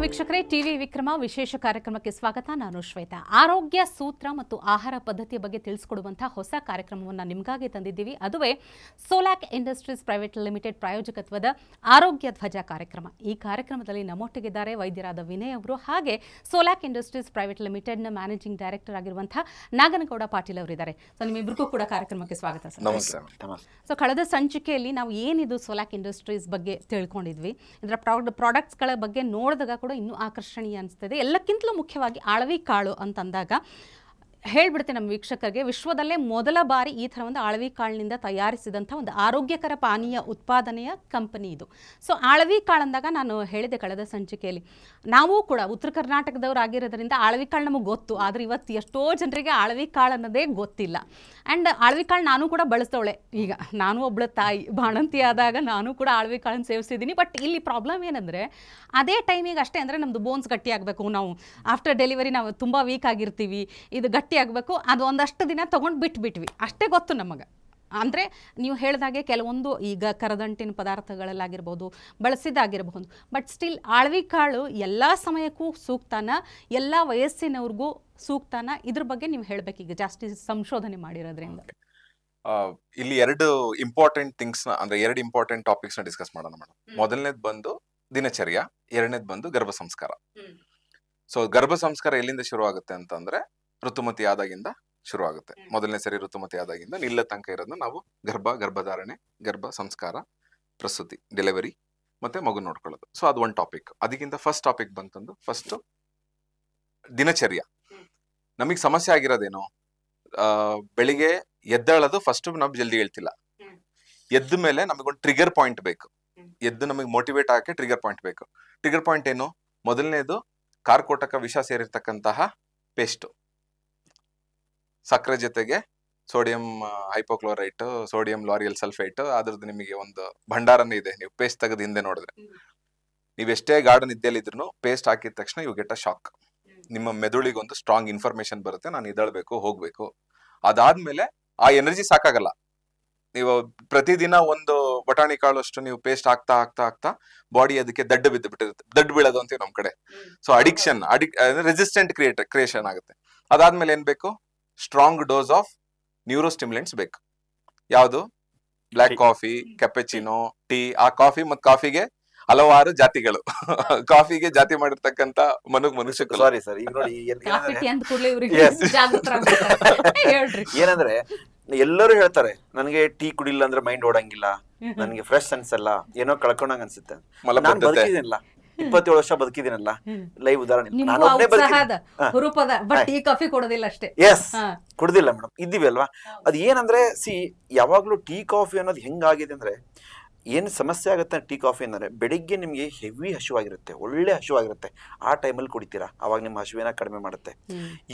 ವೀಕ್ಷಕರೇ, ಟಿವಿ ವಿಕ್ರಮ ವಿಶೇಷ ಕಾರ್ಯಕ್ರಮಕ್ಕೆ ಸ್ವಾಗತ. ನಾನು ಶ್ವೇತಾ. ಆರೋಗ್ಯ ಸೂತ್ರ ಮತ್ತು ಆಹಾರ ಪದ್ಧತಿಯ ಬಗ್ಗೆ ತಿಳಿಸಿಕೊಡುವಂತಹ ಹೊಸ ಕಾರ್ಯಕ್ರಮವನ್ನು ನಿಮಗಾಗಿ ತಂದಿದ್ದೀವಿ. ಅದುವೇ ಸೋಲಾಕ್ ಇಂಡಸ್ಟ್ರೀಸ್ ಪ್ರೈವೇಟ್ ಲಿಮಿಟೆಡ್ ಪ್ರಾಯೋಜಕತ್ವದ ಆರೋಗ್ಯ ಧ್ವಜ ಕಾರ್ಯಕ್ರಮ. ಈ ಕಾರ್ಯಕ್ರಮದಲ್ಲಿ ನಮ್ಮೊಟ್ಟಿಗಿದ್ದಾರೆ ವೈದ್ಯರಾದ ವಿನಯ್ ಅವರು, ಹಾಗೆ ಸೋಲಾಕ್ ಇಂಡಸ್ಟ್ರೀಸ್ ಪ್ರೈವೇಟ್ ಲಿಮಿಟೆಡ್ನ ಮ್ಯಾನೇಜಿಂಗ್ ಡೈರೆಕ್ಟರ್ ಆಗಿರುವಂತಹ ನಾಗನಗೌಡ ಪಾಟೀಲ್ ಅವರಿದ್ದಾರೆ. ಸೊ ನಿಮ್ಮಿಬ್ಬರಿಗೂ ಕೂಡ ಕಾರ್ಯಕ್ರಮಕ್ಕೆ ಸ್ವಾಗತ ಸರ್. ನಮಸ್ತೆ. ಸೊ ಕಳೆದ ಸಂಚಿಕೆಯಲ್ಲಿ ನಾವು ಏನಿದು ಸೋಲಾಕ್ ಇಂಡಸ್ಟ್ರೀಸ್ ಬಗ್ಗೆ ತಿಳ್ಕೊಂಡಿದ್ವಿ, ಇದರ ಪ್ರಾಡಕ್ಟ್ಸ್ಗಳ ಬಗ್ಗೆ ನೋಡಿದಾಗ ಕೂಡ ಇನ್ನೂ ಆಕರ್ಷಣೀಯ ಅನಿಸ್ತದೆ. ಎಲ್ಲಕ್ಕಿಂತಲೂ ಮುಖ್ಯವಾಗಿ ಆಳವಿ ಕಾಳು ಅಂತಂದಾಗ ಹೇಳ್ಬಿಡ್ತೀನಿ ನಮ್ಮ ವೀಕ್ಷಕರಿಗೆ, ವಿಶ್ವದಲ್ಲೇ ಮೊದಲ ಬಾರಿ ಈ ಥರ ಒಂದು ಆಳವಿ ಕಾಳಿನಿಂದ ತಯಾರಿಸಿದಂಥ ಒಂದು ಆರೋಗ್ಯಕರ ಪಾನೀಯ ಉತ್ಪಾದನೆಯ ಕಂಪನಿ ಇದು. ಸೊ ಆಳವಿ ಕಾಳು ಅಂದಾಗ ನಾನು ಹೇಳಿದೆ ಕಳೆದ ಸಂಚಿಕೆಯಲ್ಲಿ, ನಾವು ಕೂಡ ಉತ್ತರ ಕರ್ನಾಟಕದವ್ರು ಆಗಿರೋದ್ರಿಂದ ಆಳವಿ ಕಾಳು ನಮಗೆ ಗೊತ್ತು. ಆದರೆ ಇವತ್ತು ಎಷ್ಟೋ ಜನರಿಗೆ ಆಳವಿ ಕಾಳು ಅನ್ನೋದೇ ಗೊತ್ತಿಲ್ಲ. ಆ್ಯಂಡ್ ಆಳವಿ ಕಾಳು ನಾನು ಕೂಡ ಬಳಸ್ತವಳೆ. ಈಗ ನಾನು ಒಬ್ಬಳ ತಾಯಿ ಬಾಣಂತಿ ಆದಾಗ ನಾನು ಕೂಡ ಆಳವಿ ಕಾಳನ್ನು ಸೇವಿಸಿದ್ದೀನಿ. ಬಟ್ ಇಲ್ಲಿ ಪ್ರಾಬ್ಲಮ್ ಏನಂದರೆ, ಅದೇ ಟೈಮಿಗೆ ಅಷ್ಟೇ ಅಂದರೆ ನಮ್ಮದು ಬೋನ್ಸ್ ಗಟ್ಟಿ ಆಗಬೇಕು. ನಾವು ಆಫ್ಟರ್ ಡೆಲಿವರಿ ನಾವು ತುಂಬ ವೀಕ್ ಆಗಿರ್ತೀವಿ, ಇದು ಗಟ್ಟಿ ಆಗಬೇಕು, ಅದು ಒಂದಷ್ಟು ದಿನ ತೊಗೊಂಡು ಬಿಟ್ಬಿಟ್ವಿ ಅಷ್ಟೇ ಗೊತ್ತು ನಮಗೆ. ಅಂದರೆ ನೀವು ಹೇಳಿದಾಗೆ ಕೆಲವೊಂದು ಈಗ ಕರದಂಟಿನ ಪದಾರ್ಥಗಳಲ್ಲಾಗಿರ್ಬೋದು, ಬಳಸಿದಾಗಿರ್ಬೋದು. ಬಟ್ ಸ್ಟಿಲ್ ಆಳವಿ ಕಾಳು ಎಲ್ಲ ಸಮಯಕ್ಕೂ ಸೂಕ್ತನ, ಎಲ್ಲ ವಯಸ್ಸಿನವ್ರಿಗೂ ಸೂಕ್ತನ, ಇದ್ರ ಬಗ್ಗೆ ನೀವು ಹೇಳಬೇಕೀಗ ಜಾಸ್ತಿ ಸಂಶೋಧನೆ ಮಾಡಿರೋದ್ರಿಂದ. ಇಲ್ಲಿ ಎರಡು ಇಂಪಾರ್ಟೆಂಟ್ ಥಿಂಗ್ಸ್ ಅಂದ್ರೆ ಎರಡು ಇಂಪಾರ್ಟೆಂಟ್ ಟಾಪಿಕ್ಸ್ ನ ಡಿಸ್ಕಸ್ ಮಾಡೋಣ ಮೇಡಮ್. ಮೊದಲನೇದು ಬಂದು ದಿನಚರ್ಯ, ಎರಡನೇದು ಬಂದು ಗರ್ಭ ಸಂಸ್ಕಾರ. ಸೊ ಗರ್ಭ ಸಂಸ್ಕಾರ ಎಲ್ಲಿಂದ ಶುರು ಆಗುತ್ತೆ ಅಂತಂದ್ರೆ ಋತುಮತಿ ಆದಾಗಿಂದ ಶುರು ಆಗುತ್ತೆ. ಮೊದಲನೇ ಸರಿ ಋತುಮತಿ ಆದಾಗಿಂದ ನಿಲ್ಲ ತನಕ ಇರೋದನ್ನ ನಾವು ಗರ್ಭಧಾರಣೆ, ಗರ್ಭ ಸಂಸ್ಕಾರ, ಪ್ರಸೂತಿ, ಡೆಲಿವರಿ ಮತ್ತೆ ಮಗು ನೋಡ್ಕೊಳ್ಳೋದು. ಸೊ ಅದು ಒಂದು ಟಾಪಿಕ್. ಅದಕ್ಕಿಂತ ಫಸ್ಟ್ ಟಾಪಿಕ್ ಬಂತಂದು ಫಸ್ಟ್ ದಿನಚರ್ಯ. ನಮಗ್ ಸಮಸ್ಯೆ ಆಗಿರೋದೇನು, ಬೆಳಿಗ್ಗೆ ಎದ್ದೇಳೋದು ಫಸ್ಟ್ ನಾವು ಜಲ್ದಿ ಹೇಳ್ತಿಲ್ಲ. ಎದ್ದ ಮೇಲೆ ನಮಗೊಂದು ಟ್ರಿಗರ್ ಪಾಯಿಂಟ್ ಬೇಕು. ಎದ್ದು ನಮಗೆ ಮೋಟಿವೇಟ್ ಆಗಕ್ಕೆ ಟ್ರಿಗರ್ ಪಾಯಿಂಟ್ ಬೇಕು. ಟ್ರಿಗರ್ ಪಾಯಿಂಟ್ ಏನು? ಮೊದಲನೇದು ಕಾರ್ಕೋಟಕ ವಿಷ ಸೇರಿರ್ತಕ್ಕಂತಹ ಪೇಸ್ಟ್, ಸಕ್ಕರೆ ಜೊತೆಗೆ sodium hypochlorite, sodium L'Oreal sulphate, ಅದ್ರದ್ದು ನಿಮಗೆ ಒಂದು ಭಂಡಾರನೇ ಇದೆ. ನೀವು ಪೇಸ್ಟ್ ತೆಗೆದು ಹಿಂದೆ ನೋಡಿದ್ರೆ, ನೀವೆಷ್ಟೇ ಗಾರ್ಡನ್ ಇದ್ದಲ್ಲಿದ್ರು ಪೇಸ್ಟ್ ಹಾಕಿದ ತಕ್ಷಣ ಇವು ಗೆಟ್ ಅ ಶಾಕ್. ನಿಮ್ಮ ಮೆದುಳಿಗೆ ಒಂದು ಸ್ಟ್ರಾಂಗ್ ಇನ್ಫಾರ್ಮೇಶನ್ ಬರುತ್ತೆ, ನಾನು ಇದಳ್ಬೇಕು, ಹೋಗ್ಬೇಕು. ಅದಾದ್ಮೇಲೆ ಆ ಎನರ್ಜಿ ಸಾಕಾಗಲ್ಲ. ನೀವು ಪ್ರತಿದಿನ ಒಂದು ಬಟಾಣಿ ಕಾಳು ಅಷ್ಟು ನೀವು ಪೇಸ್ಟ್ ಹಾಕ್ತಾ ಹಾಕ್ತಾ ಹಾಕ್ತಾ ಬಾಡಿ ಅದಕ್ಕೆ ದಡ್ಡು ಬಿದ್ದು ಬಿಟ್ಟಿರುತ್ತೆ. ದಡ್ಡು ಬೀಳೋದು ಅಂತೀವಿ ನಮ್ ಕಡೆ. ಸೊ ಅಡಿಕ್ಷನ್, ರೆಸಿಸ್ಟೆಂಟ್ ಕ್ರಿಯೇಷನ್ ಆಗುತ್ತೆ. ಅದಾದ್ಮೇಲೆ ಏನ್ ಬೇಕು? ಸ್ಟ್ರಾಂಗ್ ಡೋಸ್ ಆಫ್ ನ್ಯೂರೋಸ್ಟಿಮ್ಯುಲೆಂಟ್ಸ್ ಬೇಕು. ಯಾವುದು? Black coffee, cappuccino, tea. ಆ ಕಾಫಿ ಮತ್ತು ಕಾಫಿಗೆ ಹಲವಾರು ಜಾತಿಗಳು. ಕಾಫಿಗೆ ಜಾತಿ ಮಾಡಿರ್ತಕ್ಕಂತ ಮನುಷ್ಯರು. ಸಾರಿ ಸರ್, ಈಗ ನೋಡಿ ಏನಂದ್ರೆ ಎಲ್ಲರೂ ಹೇಳ್ತಾರೆ, ನನಗೆ ಟೀ ಕುಡಿಲ್ಲ ಅಂದ್ರೆ ಮೈಂಡ್ ಓಡಂಗಿಲ್ಲ, ನನಗೆ ಫ್ರೆಶ್ ಅನ್ಸಲ್ಲ, ಏನೋ ಕಳ್ಕೊಂಡಂಗ ಅನ್ಸುತ್ತೆ. ನಾನು ಬದುಕಿದ್ದೀನಲ್ಲ, 27 ವರ್ಷ ಬದುಕಿದ್ದೀನಲ್ಲ, ಲೈವ್ ಉದಾಹರಣೆ. ಕುಡ್ದಿಲ್ಲ ಮೇಡಮ್, ಇದ್ದೀವಿ ಅಲ್ವಾ. ಅದ್ ಏನಂದ್ರೆ ಯಾವಾಗ್ಲೂ ಟೀ ಕಾಫಿ ಅನ್ನೋದು ಹೆಂಗಾಗಿದೆ ಅಂದ್ರೆ, ಏನು ಸಮಸ್ಯೆ ಆಗುತ್ತೆ ಟೀ ಕಾಫಿ ಅಂದರೆ, ಬೆಳಿಗ್ಗೆ ನಿಮಗೆ ಹೆವಿ ಹಸಿವಾಗಿರುತ್ತೆ, ಒಳ್ಳೆ ಹಸಿವಾಗಿರುತ್ತೆ, ಆ ಟೈಮಲ್ಲಿ ಕುಡಿತೀರಾ, ಅವಾಗ ನಿಮ್ಮ ಹಸಿವಿನ ಕಡಿಮೆ ಮಾಡುತ್ತೆ.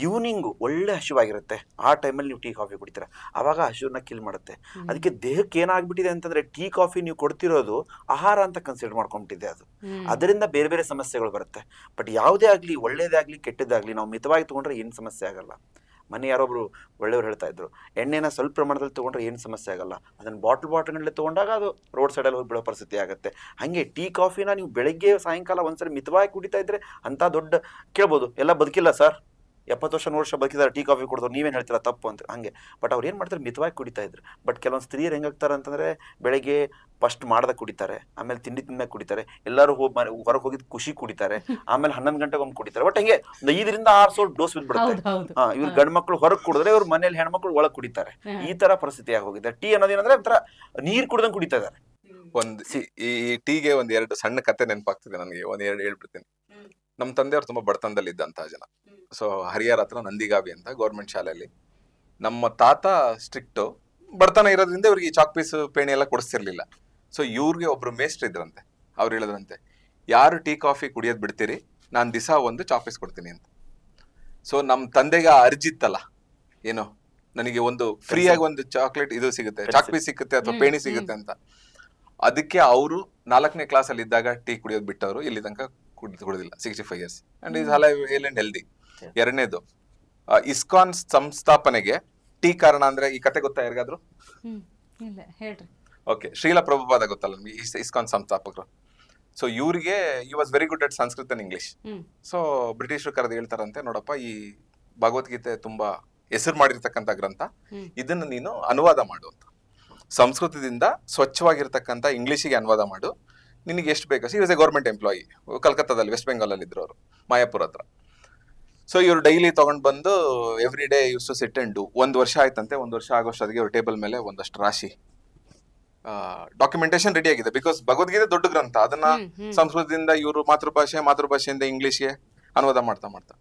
ಈವ್ನಿಂಗು ಒಳ್ಳೆ ಹಸಿವಾಗಿರುತ್ತೆ, ಆ ಟೈಮಲ್ಲಿ ನೀವು ಟೀ ಕಾಫಿ ಕುಡಿತೀರಾ, ಅವಾಗ ಹಸಿವನ್ನ ಕಿಲ್ ಮಾಡುತ್ತೆ. ಅದಕ್ಕೆ ದೇಹಕ್ಕೆ ಏನಾಗ್ಬಿಟ್ಟಿದೆ ಅಂತಂದ್ರೆ, ಟೀ ಕಾಫಿ ನೀವು ಕೊಡ್ತಿರೋದು ಆಹಾರ ಅಂತ ಕನ್ಸಿಡರ್ ಮಾಡ್ಕೊಂಡ್ಬಿಟ್ಟಿದೆ ಅದು. ಅದರಿಂದ ಬೇರೆ ಬೇರೆ ಸಮಸ್ಯೆಗಳು ಬರುತ್ತೆ. ಬಟ್ ಯಾವುದೇ ಆಗಲಿ, ಒಳ್ಳೇದೇ ಆಗಲಿ ಕೆಟ್ಟದ್ದಾಗಲಿ, ನಾವು ಮಿತವಾಗಿ ತಗೊಂಡ್ರೆ ಏನು ಸಮಸ್ಯೆ ಆಗಲ್ಲ. ಮನೆ ಯಾರೊಬ್ರು ಒಳ್ಳೆಯವ್ರು ಹೇಳ್ತಾ ಇದ್ರು, ಎಣ್ಣೆನ ಸ್ವಲ್ಪ ಪ್ರಮಾಣದಲ್ಲಿ ತೊಗೊಂಡ್ರೆ ಏನು ಸಮಸ್ಯೆ ಆಗಲ್ಲ, ಅದನ್ನು ಬಾಟಲ್ಗಳಲ್ಲಿ ತೊಗೊಂಡಾಗ ಅದು ರೋಡ್ ಸೈಡಲ್ಲಿ ಹೋಗಿ ಬಿಡೋ ಪರಿಸ್ಥಿತಿ ಆಗುತ್ತೆ. ಹಾಗೆ ಟೀ ಕಾಫಿನ ನೀವು ಬೆಳಗ್ಗೆ ಸಾಯಂಕಾಲ ಒಂದ್ಸರಿ ಮಿತವಾಗಿ ಕುಡಿತಾ ಇದ್ರೆ ಅಂತ ದೊಡ್ಡ ಕೇಳ್ಬೋದು, ಎಲ್ಲ ಬದುಕಿಲ್ಲ ಸರ್, 70 ವರ್ಷ 100 ವರ್ಷ ಬದುಕಿದ್ದಾರೆ, ಟೀ ಕಾಫಿ ಕುಡಿದ್ರು, ನೀವೇನು ಹೇಳ್ತೀರಾ ತಪ್ಪು ಅಂತ. ಹಂಗೆ ಬಟ್ ಅವ್ರು ಏನು ಮಾಡ್ತಾರೆ, ಮಿತವಾಗಿ ಕುಡಿತಾ ಇದ್ರು. ಬಟ್ ಕೆಲವೊಂದು ಸ್ತ್ರೀಯರು ಹೆಂಗಾಗ್ತಾರೆ ಅಂತಂದ್ರೆ, ಬೆಳಗ್ಗೆ ಫಸ್ಟ್ ಮಾಡ್ದ ಕುಡಿತಾರೆ, ಆಮೇಲೆ ತಿಂಡಿ ತಿಂದಾಗ ಕುಡಿತಾರೆ, ಎಲ್ಲರೂ ಹೊರಗೆ ಹೋಗಿದ್ ಖುಷಿ ಕುಡಿತಾರೆ, ಆಮೇಲೆ 11 ಗಂಟೆಗೆ ಒಮ್ಮೆ ಕುಡಿತಾರೆ. ಬಟ್ ಹಂಗೆ 5 ರಿಂದ 6 ಡೋಸ್ ಬಿದ್ಬಿಡುತ್ತೆ. ಇವ್ರು ಗಂಡು ಮಕ್ಳು ಹೊರಗೆ ಕುಡಿದ್ರೆ, ಇವ್ರ ಮನೇಲಿ ಹೆಣ್ಮಕ್ಳು ಒಳಗೆ ಕುಡಿತಾರೆ. ಈ ತರ ಪರಿಸ್ಥಿತಿ ಆಗಿ ಹೋಗಿದೆ. ಟೀ ಅನ್ನೋದೇನಂದ್ರೆ ಒಂಥರ ನೀರ್ ಕುಡ್ದಂಗೆ ಕುಡಿತಾ ಇದಾರೆ. ಈ ಟೀಗೆ ಒಂದ್ ಎರಡು ಸಣ್ಣ ಕತೆ ನೆನಪಾಗ್ತಿದೆ ನನಗೆ, ಒಂದ್ ಎರಡು ಹೇಳ್ಬಿಡ್ತೀನಿ. ನಮ್ ತಂದೆಯವ್ರು ತುಂಬಾ ಬಡತನದಲ್ಲಿ ಇದ್ದಂತಹ ಜನ. ಸೊ ಹರಿಹರ ಹತ್ರ ನಂದಿಗಾವಿ ಅಂತ ಗೌರ್ಮೆಂಟ್ ಶಾಲೆಯಲ್ಲಿ. ನಮ್ಮ ತಾತ ಸ್ಟ್ರಿಕ್ಟ್, ಬಡತನ ಇರೋದ್ರಿಂದ ಇವ್ರಿಗೆ ಚಾಕ್ ಪೀಸ್ ಪೇಣಿ ಎಲ್ಲ ಕೊಡಿಸ್ತಿರ್ಲಿಲ್ಲ. ಸೊ ಇವ್ರಿಗೆ ಒಬ್ರು ಮೇಸ್ಟ್ರು ಇದ್ರಂತೆ. ಅವ್ರು ಹೇಳಿದ್ರಂತೆ, ಯಾರು ಟೀ ಕಾಫಿ ಕುಡಿಯೋದ್ ಬಿಡ್ತೀರಿ, ನಾನ್ ದಿವಸ ಒಂದು ಚಾಕ್ ಪೀಸ್ ಕೊಡ್ತೀನಿ ಅಂತ. ಸೊ ನಮ್ ತಂದೆಗೆ ಅರ್ಜಿತ್ತಲ್ಲ, ಏನೋ ನನಗೆ ಒಂದು ಫ್ರೀಯಾಗಿ ಒಂದು ಚಾಕ್ಲೇಟ್ ಇದು ಸಿಗುತ್ತೆ, ಚಾಕ್ ಪೀಸ್ ಸಿಗುತ್ತೆ ಅಥವಾ ಪೇಣಿ ಸಿಗುತ್ತೆ ಅಂತ. ಅದಕ್ಕೆ ಅವರು 4ನೇ ಕ್ಲಾಸಲ್ಲಿ ಇದ್ದಾಗ ಟೀ ಕುಡಿಯೋದು ಬಿಟ್ಟವರು, ಇಲ್ಲಿ ತನಕ ಕುಡಿದಿಲ್ಲ. 65 years and is alive, he'll and healthy. ಎರಡನೇದು, ಇಸ್ಕಾನ್ ಸಂಸ್ಥಾಪನೆಗೆ ಟೀ ಕಾರಣ ಅಂದ್ರೆ, ಈ ಕತೆ ಗೊತ್ತಾ ಯಾರಿಗಾದ್ರು? ಓಕೆ, ಶ್ರೀಲ ಪ್ರಭುಪಾದ ಗೊತ್ತಲ್ಲ ನಿಮ್ಗೆ, ಇಸ್ಕಾನ್ ಸಂಸ್ಥಾಪಕರು. ಸೊ ಇವ್ರಿಗೆ ಈ was very good at Sanskrit and English. Hmm so ಬ್ರಿಟಿಷರು ಕರೆದು ಹೇಳ್ತಾರಂತೆ, ನೋಡಪ್ಪ ಈ ಭಗವದ್ಗೀತೆ ತುಂಬಾ ಹೆಸರು ಮಾಡಿರ್ತಕ್ಕಂಥ ಗ್ರಂಥ, ಇದನ್ನ ನೀನು ಅನುವಾದ ಮಾಡು ಅಂತ. ಸಂಸ್ಕೃತದಿಂದ ಸ್ವಚ್ಛವಾಗಿರ್ತಕ್ಕಂಥ ಇಂಗ್ಲಿಷಿಗೆ ಅನುವಾದ ಮಾಡು, ನಿನಗೆ ಎಷ್ಟು ಬೇಕು. She was a government employee, ಕಲ್ಕತ್ತಾದಲ್ಲಿ ವೆಸ್ಟ್ ಬೆಂಗಾಲಲ್ಲಿ ಇದ್ರು ಅವರು, ಮಾಯಾಪುರ ಹತ್ರ. ಸೊ ಇವ್ರು ಡೈಲಿ ತಗೊಂಡ್ ಬಂದು every day use to sit and do. 1 ವರ್ಷ ಆಯ್ತಂತೆ. 1 ವರ್ಷ ಆಗೋಷ್ಟೊತ್ತಿಗೆ ಅವ್ರ ಟೇಬಲ್ ಮೇಲೆ ಒಂದಷ್ಟು ರಾಶಿ ಡಾಕ್ಯುಮೆಂಟೇಶನ್ ರೆಡಿ ಆಗಿದೆ. ಬಿಕಾಸ್ ಭಗವದ್ಗೀತೆ ದೊಡ್ಡ ಗ್ರಂಥ, ಅದನ್ನ ಸಂಸ್ಕೃತದಿಂದ ಇವರು ಮಾತೃಭಾಷೆಯಿಂದ ಇಂಗ್ಲಿಷ್ಗೆ ಅನುವಾದ ಮಾಡ್ತಾ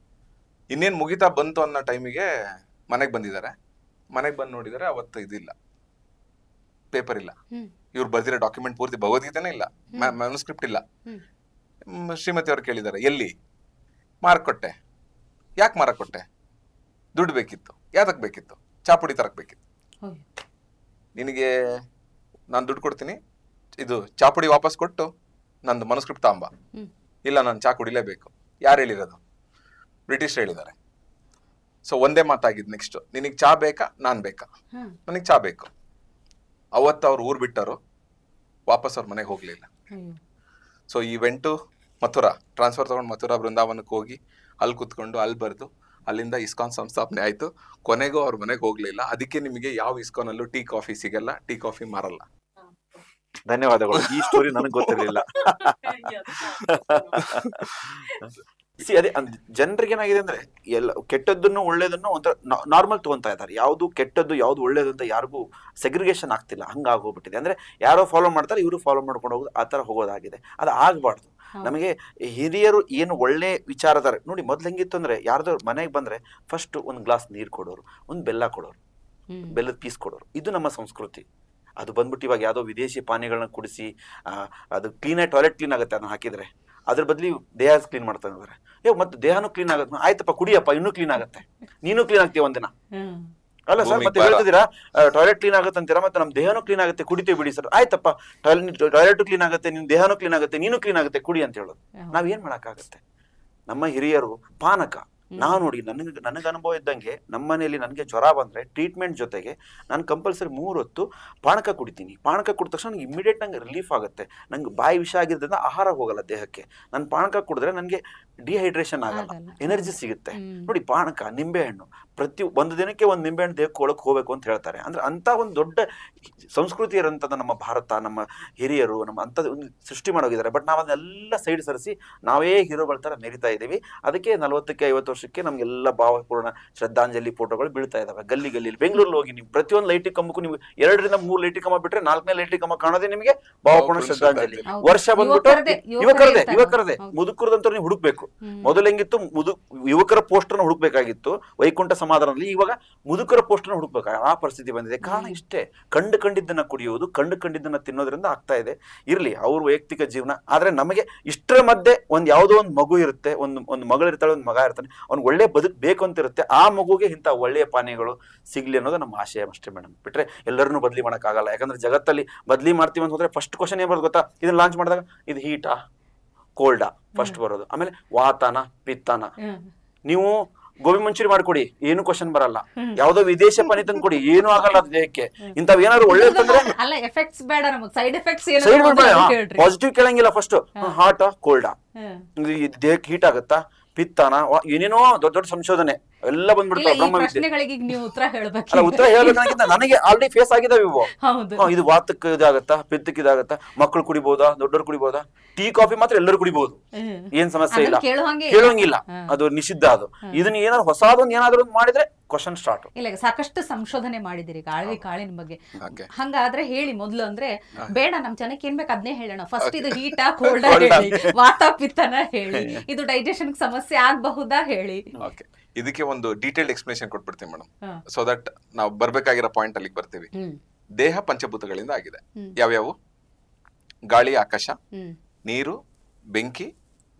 ಇನ್ನೇನ್ ಮುಗಿತಾ ಬಂತು ಅನ್ನೋ ಟೈಮಿಗೆ ಮನೆಗೆ ಬಂದಿದ್ದಾರೆ. ಮನೆಗೆ ಬಂದು ನೋಡಿದರೆ ಅವತ್ತು ಇದಿಲ್ಲ, ಪೇಪರ್ ಇಲ್ಲ. ಇವ್ರು ಬರ್ದಿರೋ ಡಾಕ್ಯುಮೆಂಟ್ ಪೂರ್ತಿ ಭಗವದ್ಗೀತೆನೇ ಇಲ್ಲ, ಮ್ಯಾನುಸ್ಕ್ರಿಪ್ಟ್ ಇಲ್ಲ. ಶ್ರೀಮತಿ ಅವ್ರು ಕೇಳಿದ್ದಾರೆ, ಎಲ್ಲಿ? ಮಾರಕ್ ಕೊಟ್ಟೆ. ಯಾಕೆ ಮಾರಕ್ ಕೊಟ್ಟೆ? ದುಡ್ಡು ಬೇಕಿತ್ತು. ಯಾತಕ್ ಬೇಕಿತ್ತು? ಚಾಪುಡಿ ತರಕ್ ಬೇಕಿತ್ತು. ನಿನಗೆ ನಾನು ದುಡ್ಡು ಕೊಡ್ತೀನಿ, ಇದು ಚಾಪುಡಿ ವಾಪಸ್ ಕೊಟ್ಟು ನಂದು ಮನುಸ್ಕ್ರಿಪ್ಟ್ ತಾಂಬ. ಇಲ್ಲ, ನಾನು ಚಾ ಕುಡಿಲೇಬೇಕು. ಯಾರು ಹೇಳಿರೋದು? ಬ್ರಿಟಿಷ್ ಹೇಳಿದ್ದಾರೆ. ಸೊ ಒಂದೇ ಮಾತಾಗಿದ್ದು. ನೆಕ್ಸ್ಟ್, ನಿನಗೆ ಚಾ ಬೇಕಾ, ನಾನ್ ಬೇಕಾ? ನನಗೆ ಚಾ ಬೇಕು. ಅವತ್ತು ಅವ್ರು ಊರು ಬಿಟ್ಟರು, ವಾಪಸ್ ಅವ್ರ ಮನೆಗೆ ಹೋಗ್ಲಿಲ್ಲ. ಸೊ ಈ ವೆಂಟು ಮಥುರಾ, ಟ್ರಾನ್ಸ್ಫರ್ ತಗೊಂಡು ಮಥುರಾ ಬೃಂದಾವನಕ್ಕೆ ಹೋಗಿ ಅಲ್ಲಿ ಕುತ್ಕೊಂಡು ಅಲ್ಲಿ ಬರೆದು ಅಲ್ಲಿಂದ ಇಸ್ಕಾನ್ ಸಂಸ್ಥಾಪನೆ ಆಯ್ತು. ಕೊನೆಗೂ ಅವ್ರ ಮನೆಗೆ ಹೋಗ್ಲಿಲ್ಲ. ಅದಕ್ಕೆ ನಿಮಗೆ ಯಾವ ಇಸ್ಕಾನ್ ಅಲ್ಲೂ ಟೀ ಕಾಫಿ ಸಿಗಲ್ಲ, ಟೀ ಕಾಫಿ ಮಾರಲ್ಲ. ಧನ್ಯವಾದಗಳು. ಈ ಸ್ಟೋರಿ ನನಗೆ ಗೊತ್ತಿರಲಿಲ್ಲ. ಅದೇ ಜನರಿಗೆ ಏನಾಗಿದೆ ಅಂದ್ರೆ, ಎಲ್ಲ ಕೆಟ್ಟದ್ದನ್ನು ಒಳ್ಳೇದನ್ನು ಒಂಥರ ನಾರ್ಮಲ್ ತಗೊಂತಾ ಇದ್ದಾರೆ. ಯಾವ್ದು ಕೆಟ್ಟದ್ದು ಯಾವ್ದು ಒಳ್ಳೇದು ಅಂತ ಯಾರಿಗೂ ಸೆಗ್ರಿಗೇಷನ್ ಆಗ್ತಿಲ್ಲ. ಹಂಗಾಗೋಗ್ಬಿಟ್ಟಿದೆ. ಅಂದ್ರೆ ಯಾರೋ ಫಾಲೋ ಮಾಡ್ತಾರೆ, ಇವರು ಫಾಲೋ ಮಾಡ್ಕೊಂಡು ಹೋಗೋದು, ಆ ತರ ಹೋಗೋದಾಗಿದೆ. ಅದು ಆಗ್ಬಾರ್ದು. ನಮಗೆ ಹಿರಿಯರು ಏನು ಒಳ್ಳೆ ವಿಚಾರದಾರೆ ನೋಡಿ. ಮೊದ್ಲು ಹೆಂಗಿತ್ತು ಅಂದ್ರೆ, ಯಾರ್ದೋ ಮನೆಗೆ ಬಂದ್ರೆ ಫಸ್ಟ್ ಒಂದು ಗ್ಲಾಸ್ ನೀರು ಕೊಡೋರು, ಒಂದು ಬೆಲ್ಲ ಕೊಡೋರು, ಬೆಲ್ಲದ ಪೀಸ್ ಕೊಡೋರು. ಇದು ನಮ್ಮ ಸಂಸ್ಕೃತಿ. ಅದು ಬಂದ್ಬಿಟ್ಟು ಇವಾಗ ಯಾವುದೋ ವಿದೇಶಿ ಪಾನೀಯಗಳನ್ನ ಕುಡಿಸಿ ಅದು ಕ್ಲೀನಾಗಿ ಟಾಯ್ಲೆಟ್ ಕ್ಲೀನ್ ಆಗುತ್ತೆ ಅದನ್ನ ಹಾಕಿದ್ರೆ, ಅದ್ರ ಬದಲಿ ದೇಹ ಕ್ಲೀನ್ ಮಾಡ್ತಾ ಇದ್ದಾರೆ. ಮತ್ತೆ ದೇಹನೂ ಕ್ಲೀನ್ ಆಗುತ್ತೆ. ಆಯ್ತಪ್ಪ ಕುಡಿಯಪ್ಪ, ಇನ್ನೂ ಕ್ಲೀನ್ ಆಗುತ್ತೆ, ನೀನು ಕ್ಲೀನ್ ಆಗ್ತೀಯ ಒಂದಿನ. ಅಲ್ಲ ಸರ್, ಮತ್ತೆ ಹೇಳ್ತಿದ್ದೀರಾ ಟಾಯ್ಲೆಟ್ ಕ್ಲೀನ್ ಆಗುತ್ತೆ ಅಂತೀರಾ, ಮತ್ತೆ ನಮ್ಮ ದೇಹನೂ ಕ್ಲೀನ್ ಆಗುತ್ತೆ, ಕುಡಿತೀವಿ ಬಿಡಿ ಸರ್. ಆಯ್ತಪ್ಪ, ಟಾಯ್ಲೆಟ್ ಕ್ಲೀನ್ ಆಗುತ್ತೆ, ನಿನ್ ದೇಹನೂ ಕ್ಲೀನ್ ಆಗುತ್ತೆ, ನೀನು ಕ್ಲೀನ್ ಆಗುತ್ತೆ, ಕುಡಿ ಅಂತ ಹೇಳೋದು. ನಾವೇನ್ ಮಾಡಕ್ಕಾಗತ್ತೆ? ನಮ್ಮ ಹಿರಿಯರು ಪಾನಕ, ನಾವು ನೋಡಿ, ನನಗೆ ಅನುಭವ ಇದ್ದಂಗೆ ನಮ್ಮ ಮನೆಯಲ್ಲಿ ನನಗೆ ಜ್ವರ ಬಂದ್ರೆ ಟ್ರೀಟ್ಮೆಂಟ್ ಜೊತೆಗೆ ನಾನು ಕಂಪಲ್ಸರಿ 3 ಹೊತ್ತು ಪಾನಕ ಕುಡಿತೀನಿ. ಪಾನಕ ಕುಡಿದ ತಕ್ಷಣ ನನಗೆ ಇಮಿಡಿಯೇಟ್ ನಂಗೆ ರಿಲೀಫ್ ಆಗುತ್ತೆ. ನಂಗೆ ಬಾಯಿ ವಿಷ ಆಗಿದ್ದರಿಂದ ಆಹಾರ ಹೋಗಲ್ಲ ದೇಹಕ್ಕೆ. ನಾನು ಪಾನಕ ಕುಡಿದ್ರೆ ನನಗೆ ಡಿಹೈಡ್ರೇಷನ್ ಆಗಲ್ಲ, ಎನರ್ಜಿ ಸಿಗುತ್ತೆ. ನೋಡಿ, ಪಾನಕ, ನಿಂಬೆಹಣ್ಣು, ಪ್ರತಿ ಒಂದು ದಿನಕ್ಕೆ ಒಂದು ನಿಂಬೆಹಣ್ಣು ದೇಹಕ್ಕೆ ಒಳಗೆ ಹೋಗ್ಬೇಕು ಅಂತ ಹೇಳ್ತಾರೆ. ಅಂದ್ರೆ ಅಂತ ಒಂದು ದೊಡ್ಡ ಸಂಸ್ಕೃತಿ ಇರೋಂಥದ್ದು ನಮ್ಮ ಭಾರತ, ನಮ್ಮ ಹಿರಿಯರು ನಮ್ಮ ಅಂಥದ್ದು ಒಂದು ಸೃಷ್ಟಿ ಮಾಡೋಗಿದ್ದಾರೆ. ಬಟ್ ನಾವು ಅದನ್ನೆಲ್ಲ ಸೈಡ್ ಸರಿಸಿ ನಾವೇ ಹೀರೋಗಳ ಥರ ಮೆರಿತಾ ಇದ್ದೀವಿ. ಅದಕ್ಕೆ 40ಕ್ಕೆ 50 ವರ್ಷಕ್ಕೆ ನಮಗೆಲ್ಲ ಭಾವಪೂರ್ಣ ಶ್ರದ್ಧಾಂಜಲಿ ಫೋಟೋಗಳು ಬೀಳ್ತಾ ಇದಾವೆ ಗಲ್ಲಿ ಗಲ್ಲಿಲಿ. ಬೆಂಗಳೂರಲ್ಲಿ ಹೋಗಿ ನೀವು ಪ್ರತಿಯೊಂದು ಲೈಟಿಂಗ್ ಕಂಬಕ್ಕೂ ನೀವು 2 ರಿಂದ 3 ಲೈಟಿಂಗ್ ಕಂಬ ಬಿಟ್ರೆ 4ನೇ ಲೈಟಿಂಗ್ ಕಂಬ ಕಾಣೋದೇ ನಿಮಗೆ ಭಾವಪೂರ್ಣ ಶ್ರದ್ಧಾಂಜಲಿ. ವರ್ಷ ಬಂದ್ಬಿಟ್ಟು ಯುವಕರದೇ ಮುದುಕರದಂತ ನೀವು ಹುಡುಕ್ಬೇಕು. ಮೊದಲು ಹೆಂಗಿತ್ತು, ಯುವಕರ ಪೋಸ್ಟರ್ನ ಹುಡುಕ್ಬೇಕಾಗಿತ್ತು ವೈಕುಂಠ ಸಮಾಧಾನದಲ್ಲಿ. ಇವಾಗ ಮುದುಕರ ಪೋಸ್ಟರ್ನ ಹುಡುಕ್ಬೇಕು, ಆ ಪರಿಸ್ಥಿತಿ ಬಂದಿದೆ. ಕಾರಣ ಇಷ್ಟೇ, ಕಂಡಿದ್ದನ್ನ ಕುಡಿಯೋದು, ಕಂಡಿದ್ದನ್ನ ತಿನ್ನೋದ್ರಿಂದ ಆಗ್ತಾ ಇದೆ. ಇರ್ಲಿ ಅವ್ರ ವೈಯಕ್ತಿಕ ಜೀವನ. ಆದ್ರೆ ನಮಗೆ ಇಷ್ಟರ ಮಧ್ಯೆ ಯಾವುದೋ ಒಂದು ಮಗು ಇರುತ್ತೆ, ಒಂದು ಮಗಳಿರ್ತಾಳೆ, ಒಂದು ಮಗ ಇರ್ತಾನೆ, ಅವ್ನಿಗೆ ಒಳ್ಳೆ ಬದುಕು ಬೇಕು ಅಂತ ಇರುತ್ತೆ. ಆ ಮಗುಗೆ ಇಂಥ ಒಳ್ಳೆಯ ಪಾನೀಯಗಳು ಸಿಗ್ಲಿ ಅನ್ನೋದು ನಮ್ಮ ಆಶಯ ಅಷ್ಟೇ ಮೇಡಮ್. ಬಿಟ್ರೆ ಎಲ್ಲರನ್ನೂ ಬದಲಿ ಮಾಡೋಕ್ಕಾಗಲ್ಲ. ಯಾಕಂದ್ರೆ ಜಗತ್ತಲ್ಲಿ ಬದಲಿ ಮಾಡ್ತೀವಿ ಅಂತ ಹೋದ್ರೆ ಫಸ್ಟ್ ಕ್ವಶನ್ ಏನ್ ಬರೋದು ಗೊತ್ತಾ? ಇದನ್ನ ಲಾಂಚ್ ಮಾಡಿದಾಗ ಇದು ಹೀಟಾ ಕೋಲ್ಡಾ ಫಸ್ಟ್ ಬರೋದು, ಆಮೇಲೆ ವಾತಾನ ಪಿತ್ತಾನ. ನೀವು ಗೋಬಿ ಮಂಚೂರಿ ಮಾಡ್ಕೊಡಿ, ಏನು ಕ್ವಶನ್ ಬರಲ್ಲ. ಯಾವ್ದೋ ವಿದೇಶ ಪಾನಿ ತಂದು ಕೊಡಿ, ಏನು ಆಗಲ್ಲ ದೇಹಕ್ಕೆ. ಇಂಥವ್ ಏನಾದ್ರು ಒಳ್ಳೇದಂದ್ರೆ ಪಾಸಿಟಿವ್ ಕೇಳಂಗಿಲ್ಲ. ಫಸ್ಟ್ ಹಾಟಾ ಕೋಲ್ಡಾ, ದೇಹಕ್ಕೆ ಹೀಟ್ ಆಗುತ್ತಾ, ಪಿತ್ತಾನ, ಏನೇನೋ ದೊಡ್ಡ ದೊಡ್ಡ ಸಂಶೋಧನೆ ಎಲ್ಲ ಬಂದ್ಬಿಡ್ತಾವೆ. ಉತ್ತರ ಹೇಳ್ಬೇಕಂತ ನನಗೆ ಆಲ್ರೆಡಿ ಫೇಸ್ ಆಗಿದಾವೆ ಇವು. ಇದು ವಾತಕ್ಕೆ ಇದಾಗತ್ತಾ, ಪಿತ್ತಕ್ಕೆ ಇದಾಗತ್ತಾ, ಮಕ್ಕಳು ಕುಡಿಬಹುದಾ, ದೊಡ್ಡರು ಕುಡಿಬಹುದಾ? ಟೀ ಕಾಫಿ ಮಾತ್ರ ಎಲ್ಲರೂ ಕುಡಿಬಹುದು, ಏನ್ ಸಮಸ್ಯೆ ಇಲ್ಲ, ಕೇಳೋಂಗಿಲ್ಲ, ಅದು ನಿಷಿದ್ಧ. ಅದು ಇದನ್ನ ಏನಾದ್ರು ಹೊಸದೊಂದು ಏನಾದ್ರು ಮಾಡಿದ್ರೆ ಕ್ವಶನ್ ಸ್ಟಾರ್ಟ್. ಇಲ್ಲ, ಸಾಕಷ್ಟು ಸಂಶೋಧನೆ ಮಾಡಿದಿರಿ ಆಳ್ವಿ ಕಾಳಿನ ಬಗ್ಗೆ. ಹಂಗಾದ್ರೆ ಹೇಳಿ ಮೊದ್ಲು, ಅಂದ್ರೆ ಬೇಡ ನಮ್ ಜನಕ್ಕೆ ಏನ್ ಬೇಕು ಅದನ್ನೇ ಹೇಳೋಣ. ಫಸ್ಟ್ ಇದು ಹೀಟಾ ಕೋಲ್ಡಾ ಹೇಳಿ, ವಾತ ಪಿತ್ತನ ಹೇಳಿ, ಇದು ಡೈಜೆಷನ್ ಸಮಸ್ಯೆ ಆಗಬಹುದಾ ಹೇಳಿ. ಇದಕ್ಕೆ ಒಂದು ಡೀಟೇಲ್ಡ್ ಎಕ್ಸ್ಪ್ಲನೇಷನ್ ಕೊಟ್ಬಿಡ್ತೀವಿ ಮೇಡಮ್, ಸೊ ದಟ್ ನಾವು ಬರ್ಬೇಕಾಗಿರೋ ಪಾಯಿಂಟ್ ಅಲ್ಲಿಗೆ ಬರ್ತೀವಿ. ದೇಹ ಪಂಚಭೂತಗಳಿಂದ ಆಗಿದೆ. ಯಾವ್ಯಾವು? ಗಾಳಿ, ಆಕಾಶ, ನೀರು, ಬೆಂಕಿ,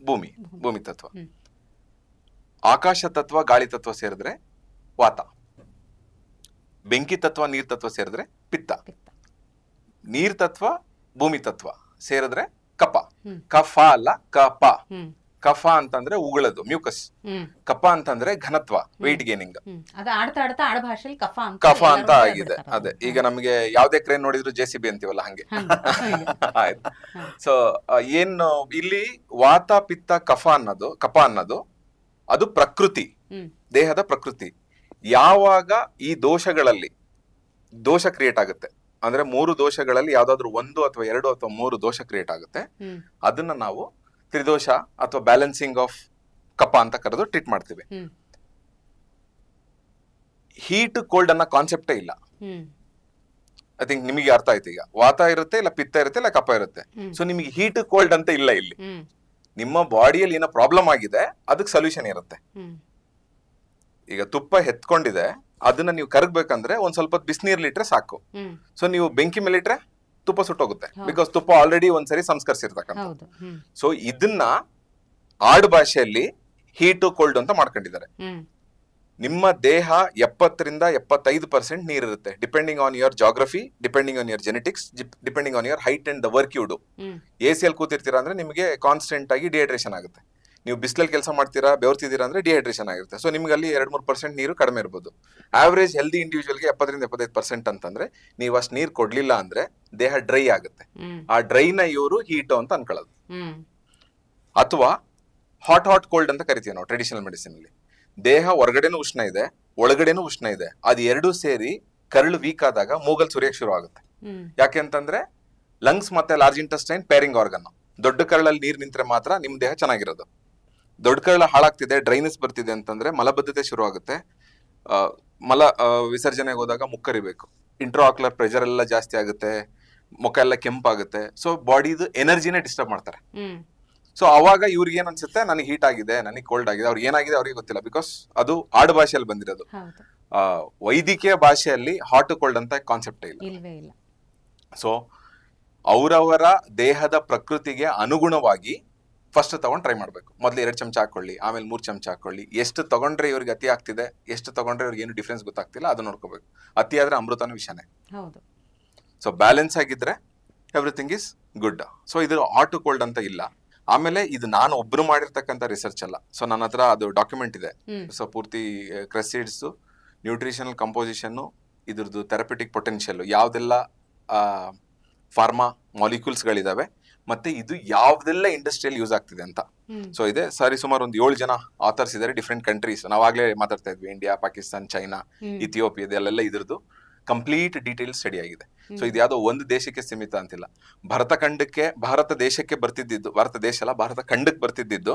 ಭೂಮಿ, ಭೂಮಿ ತತ್ವ. ಆಕಾಶ ತತ್ವ, ಗಾಳಿ ತತ್ವ ಸೇರಿದ್ರೆ ವಾತ, ಬೆಂಕಿ ತತ್ವ, ನೀರ್ ತತ್ವ ಸೇರಿದ್ರೆ ಪಿತ್ತ, ನೀರ್ ತತ್ವ, ಭೂಮಿ ತತ್ವ ಸೇರಿದ್ರೆ ಕಪ. ಕಫ ಅಲ್ಲ, ಕಪ. ಕಫ ಅಂತಂದ್ರೆ ಉಗುಳೋದು, ಮ್ಯೂಕಸ್. ಕಫ ಅಂತಂದ್ರೆ ಘನತ್ವ, ವೆಯ್ಟ್ ಗೇನಿಂಗ್. ಅದು ಆಡ್ತಾ ಆಡ್ತಾ ಆಡ ಭಾಷೆಯಲ್ಲಿ ಕಫ ಅಂತ ಆಗಿದೆ. ಅದೇ ಈಗ ನಮ್ಗೆ ಯಾವ್ದೇ ಕ್ರೇನ್ ನೋಡಿದ್ರು JCB ಅಂತೀವಲ್ಲ ಹಂಗೆ. ಆಯ್ತು. ಸೊ ಏನು ಇಲ್ಲಿ ವಾತ ಪಿತ್ತ ಕಫ ಅನ್ನೋದು ಅದು ಪ್ರಕೃತಿ, ದೇಹದ ಪ್ರಕೃತಿ. ಯಾವಾಗ ಈ ದೋಷಗಳಲ್ಲಿ ದೋಷ ಕ್ರಿಯೇಟ್ ಆಗುತ್ತೆ ಅಂದ್ರೆ 3 ದೋಷಗಳಲ್ಲಿ ಯಾವ್ದಾದ್ರು 1 ಅಥವಾ 2 ಅಥವಾ 3 ದೋಷ ಕ್ರಿಯೇಟ್ ಆಗುತ್ತೆ, ಅದನ್ನ ನಾವು ತ್ರಿದೋಷ ಅಥವಾ ಬ್ಯಾಲೆನ್ಸಿಂಗ್ ಆಫ್ ಕಫ ಅಂತ ಕರೆದು ಟ್ರೀಟ್ ಮಾಡ್ತೀವಿ. ಹೀಟ್ ಕೋಲ್ಡ್ ಅನ್ನೋ ಕಾನ್ಸೆಪ್ಟೇ ಇಲ್ಲ. ಐ ಥಿಂಕ್ ನಿಮಗೆ ಅರ್ಥ ಆಯ್ತು. ಈಗ ವಾತ ಇರುತ್ತೆ, ಇಲ್ಲ ಪಿತ್ತ ಇರುತ್ತೆ, ಇಲ್ಲ ಕಫ ಇರುತ್ತೆ. ಸೊ ನಿಮಗೆ ಹೀಟ್ ಕೋಲ್ಡ್ ಅಂತ ಇಲ್ಲ ಇಲ್ಲಿ. ನಿಮ್ಮ ಬಾಡಿಯಲ್ಲಿ ಏನೋ ಪ್ರಾಬ್ಲಮ್ ಆಗಿದೆ, ಅದಕ್ಕೆ ಸೊಲ್ಯೂಷನ್ ಇರುತ್ತೆ. ಈಗ ತುಪ್ಪ ಹೆತ್ಕೊಂಡಿದೆ, ಅದನ್ನ ನೀವು ಕರಗ್ಬೇಕಂದ್ರೆ ಒಂದ್ ಸ್ವಲ್ಪ ಬಿಸಿನೀರ್ಲಿಟ್ರೆ ಸಾಕು. ಸೊ ನೀವು ಬೆಂಕಿ ಮೇಲೆ ಇಟ್ರೆ ತುಪ್ಪ ಸುಟ್ಟೋಗುತ್ತೆ, ಬಿಕಾಸ್ ತುಪ್ಪ ಆಲ್ರೆಡಿ ಒಂದ್ಸರಿ ಸಂಸ್ಕರಿಸಿರ್ತಕ್ಕಂಥ. ಸೊ ಇದನ್ನ ಆಡ್ ಭಾಷೆಯಲ್ಲಿ ಹೀಟ್ ಕೋಲ್ಡ್ ಅಂತ ಮಾಡ್ಕೊಂಡಿದ್ದಾರೆ. ನಿಮ್ಮ ದೇಹ 70% 75% ನೀರಿರುತ್ತೆ, depending on your geography, depending on your genetics, depending on your height and the work you do. AC ಕೂತಿರ್ತೀರಾ ಅಂದ್ರೆ ನಿಮಗೆ ಕಾನ್ಸ್ಟೆಂಟ್ ಆಗಿ ಡಿಹೈಡ್ರೇಷನ್ ಆಗುತ್ತೆ. ನೀವು ಬಿಸಿಲಲ್ಲಿ ಕೆಲಸ ಮಾಡ್ತೀರಾ, ಬೆವರ್ತಿದ್ದೀರಾ ಅಂದ್ರೆ ಡಿಹೈಡ್ರೇಷನ್ ಆಗಿರುತ್ತೆ. ಸೊ ನಿಮ್ಗೆ ಅಲ್ಲಿ 2-3% ನೀರು ಕಡಿಮೆ ಇರ್ಬೋದು. ಆವರೇಜ್ ಹೆಲ್ದಿ ಇಂಡಿವಿಜುವಲ್ಗೆ 70-75% ಅಂತಂದ್ರೆ ನೀವು ಅಷ್ಟು ನೀರು ಕೊಡ್ಲಿಲ್ಲ ಅಂದ್ರೆ ದೇಹ ಡ್ರೈ ಆಗುತ್ತೆ. ಆ ಡ್ರೈನ ಇವರು ಹೀಟು ಅಂತ ಅನ್ಕೊಳ್ಳೋದು. ಅಥವಾ ಹಾಟ್ ಕೋಲ್ಡ್ ಅಂತ ಕರಿತೀವಿ ನಾವು ಟ್ರೆಡಿಷನಲ್ ಮೆಡಿಸಿನ್ ಅಲ್ಲಿ. ದೇಹ ಹೊರಗಡೆನೂ ಉಷ್ಣ ಇದೆ, ಒಳಗಡೆನೂ ಉಷ್ಣ ಇದೆ, ಅದು ಎರಡು ಸೇರಿ ಕರಳು ವೀಕ್ ಆದಾಗ ಮೂಗಲ್ ಸುರಿಯಕ್ಕೆ ಶುರು ಆಗುತ್ತೆ. ಯಾಕೆ ಅಂತಂದ್ರೆ ಲಂಗ್ಸ್ ಮತ್ತೆ ಲಾರ್ಜ್ ಇಂಟೆಸ್ಟೈನ್ ಪೇರಿಂಗ್ ಆರ್ಗನ್. ದೊಡ್ಡ ಕರಳಲ್ಲಿ ನೀರು ನಿಂತ್ರೆ ಮಾತ್ರ ನಿಮ್ ದೇಹ ಚೆನ್ನಾಗಿರೋದು. ದೊಡ್ಡ ಕರಳ ಹಾಳಾಗ್ತಿದೆ, ಡ್ರೈನೆಸ್ ಬರ್ತಿದೆ ಅಂತಂದ್ರೆ ಮಲಬದ್ಧತೆ ಶುರು ಆಗುತ್ತೆ. ಮಲ ವಿಸರ್ಜನೆಗೆ ಹೋದಾಗ ಮುಕ್ಕರಿಬೇಕು, ಇಂಟ್ರಾಆಕ್ಯುಲರ್ ಪ್ರೆಷರ್ ಎಲ್ಲ ಜಾಸ್ತಿ ಆಗುತ್ತೆ, ಮುಖ ಎಲ್ಲ ಕೆಂಪಾಗುತ್ತೆ. ಸೊ ಬಾಡಿದು ಎನರ್ಜಿನೇ ಡಿಸ್ಟರ್ಬ್ ಮಾಡ್ತಾರೆ. ಸೊ ಅವಾಗ ಇವ್ರಿಗೆ ಏನ್ ಅನ್ಸುತ್ತೆ, ನನಗೆ ಹೀಟ್ ಆಗಿದೆ, ನನಗೆ ಕೋಲ್ಡ್ ಆಗಿದೆ. ಅವ್ರಿಗೆ ಏನಾಗಿದೆ ಅವ್ರಿಗೆ ಗೊತ್ತಿಲ್ಲ, ಬಿಕಾಸ್ ಅದು ಆಡು ಭಾಷೆಯಲ್ಲಿ ಬಂದಿರೋದು. ವೈದ್ಯಕೀಯ ಭಾಷೆಯಲ್ಲಿ ಹಾಟ್ ಕೋಲ್ಡ್ ಅಂತ ಕಾನ್ಸೆಪ್ಟ್ ಇಲ್ಲ. ಸೊ ಅವರವರ ದೇಹದ ಪ್ರಕೃತಿಗೆ ಅನುಗುಣವಾಗಿ ಫಸ್ಟ್ ತಗೊಂಡ್ ಟ್ರೈ ಮಾಡ್ಬೇಕು. ಮೊದ್ಲು 2 ಚಮಚ ಹಾಕೊಳ್ಳಿ, ಆಮೇಲೆ 3 ಚಮಚ ಹಾಕೊಳ್ಳಿ. ಎಷ್ಟು ತಗೊಂಡ್ರೆ ಇವ್ರಿಗೆ ಅತಿ ಆಗ್ತಿದೆ, ಎಷ್ಟು ತಗೊಂಡ್ರೆ ಇವ್ರಿಗೆ ಏನು ಡಿಫ್ರೆನ್ಸ್ ಗೊತ್ತಾಗ್ತಿಲ್ಲ, ಅದು ನೋಡ್ಕೋಬೇಕು. ಅತಿ ಆದ್ರೆ ಅಮೃತನ ವಿಷಯನೇ. ಸೊ ಬ್ಯಾಲೆನ್ಸ್ ಆಗಿದ್ರೆ ಎವ್ರಿಥಿಂಗ್ ಇಸ್ ಗುಡ್. ಸೊ ಇದು ಹಾಟ್ ಕೋಲ್ಡ್ ಅಂತ ಇಲ್ಲ. ಆಮೇಲೆ ಇದು ನಾನು ಒಬ್ರು ಮಾಡಿರ್ತಕ್ಕಂಥ ರಿಸರ್ಚ್ ಅಲ್ಲ. ಸೊ ನನ್ನ ಹತ್ರ ಅದು ಡಾಕ್ಯುಮೆಂಟ್ ಇದೆ. ಸೊ ಪೂರ್ತಿ ಕ್ರೆಸಿಡ್ಸ್, ನ್ಯೂಟ್ರಿಷನಲ್ ಕಂಪೋಸಿಷನ್, ಇದ್ರದ್ದು ಥೆರಪಿಟಿಕ್ ಪೊಟೆನ್ಷಿಯಲ್, ಯಾವ್ದೆಲ್ಲ ಫಾರ್ಮಾ ಮಾಲಿಕ್ಯೂಲ್ಸ್ ಗಳಿದಾವೆ, ಮತ್ತೆ ಇದು ಯಾವ್ದೆಲ್ಲ ಇಂಡಸ್ಟ್ರಿಯಲ್ಲಿ ಯೂಸ್ ಆಗ್ತಿದೆ ಅಂತ. ಸೊ ಇದೆ ಸಾರಿ ಸುಮಾರು ಒಂದು 7 ಜನ ಆಥರ್ಸ್ ಇದಾರೆ, ಡಿಫ್ರೆಂಟ್ ಕಂಟ್ರೀಸ್. ನಾವಾಗ್ಲೇ ಮಾತಾಡ್ತಾ ಇದ್ವಿ, ಇಂಡಿಯಾ, ಪಾಕಿಸ್ತಾನ್, ಚೈನಾ, ಇಥಿಯೋಪಿಯಾ, ಇದೆಲ್ಲ ಇದ್ರದ್ದು ಕಂಪ್ಲೀಟ್ ಡೀಟೇಲ್ಸ್ ಸ್ಟಡಿ ಆಗಿದೆ. ಸೊ ಇದು ಯಾವ್ದೋ ಒಂದು ದೇಶಕ್ಕೆ ಸೀಮಿತ ಅಂತಿಲ್ಲ. ಭಾರತ ದೇಶಕ್ಕೆ ಬರ್ತಿದ್ದು, ಭಾರತ ದೇಶ ಅಲ್ಲ, ಭಾರತ ಖಂಡಕ್ಕೆ ಬರ್ತಿದ್ದು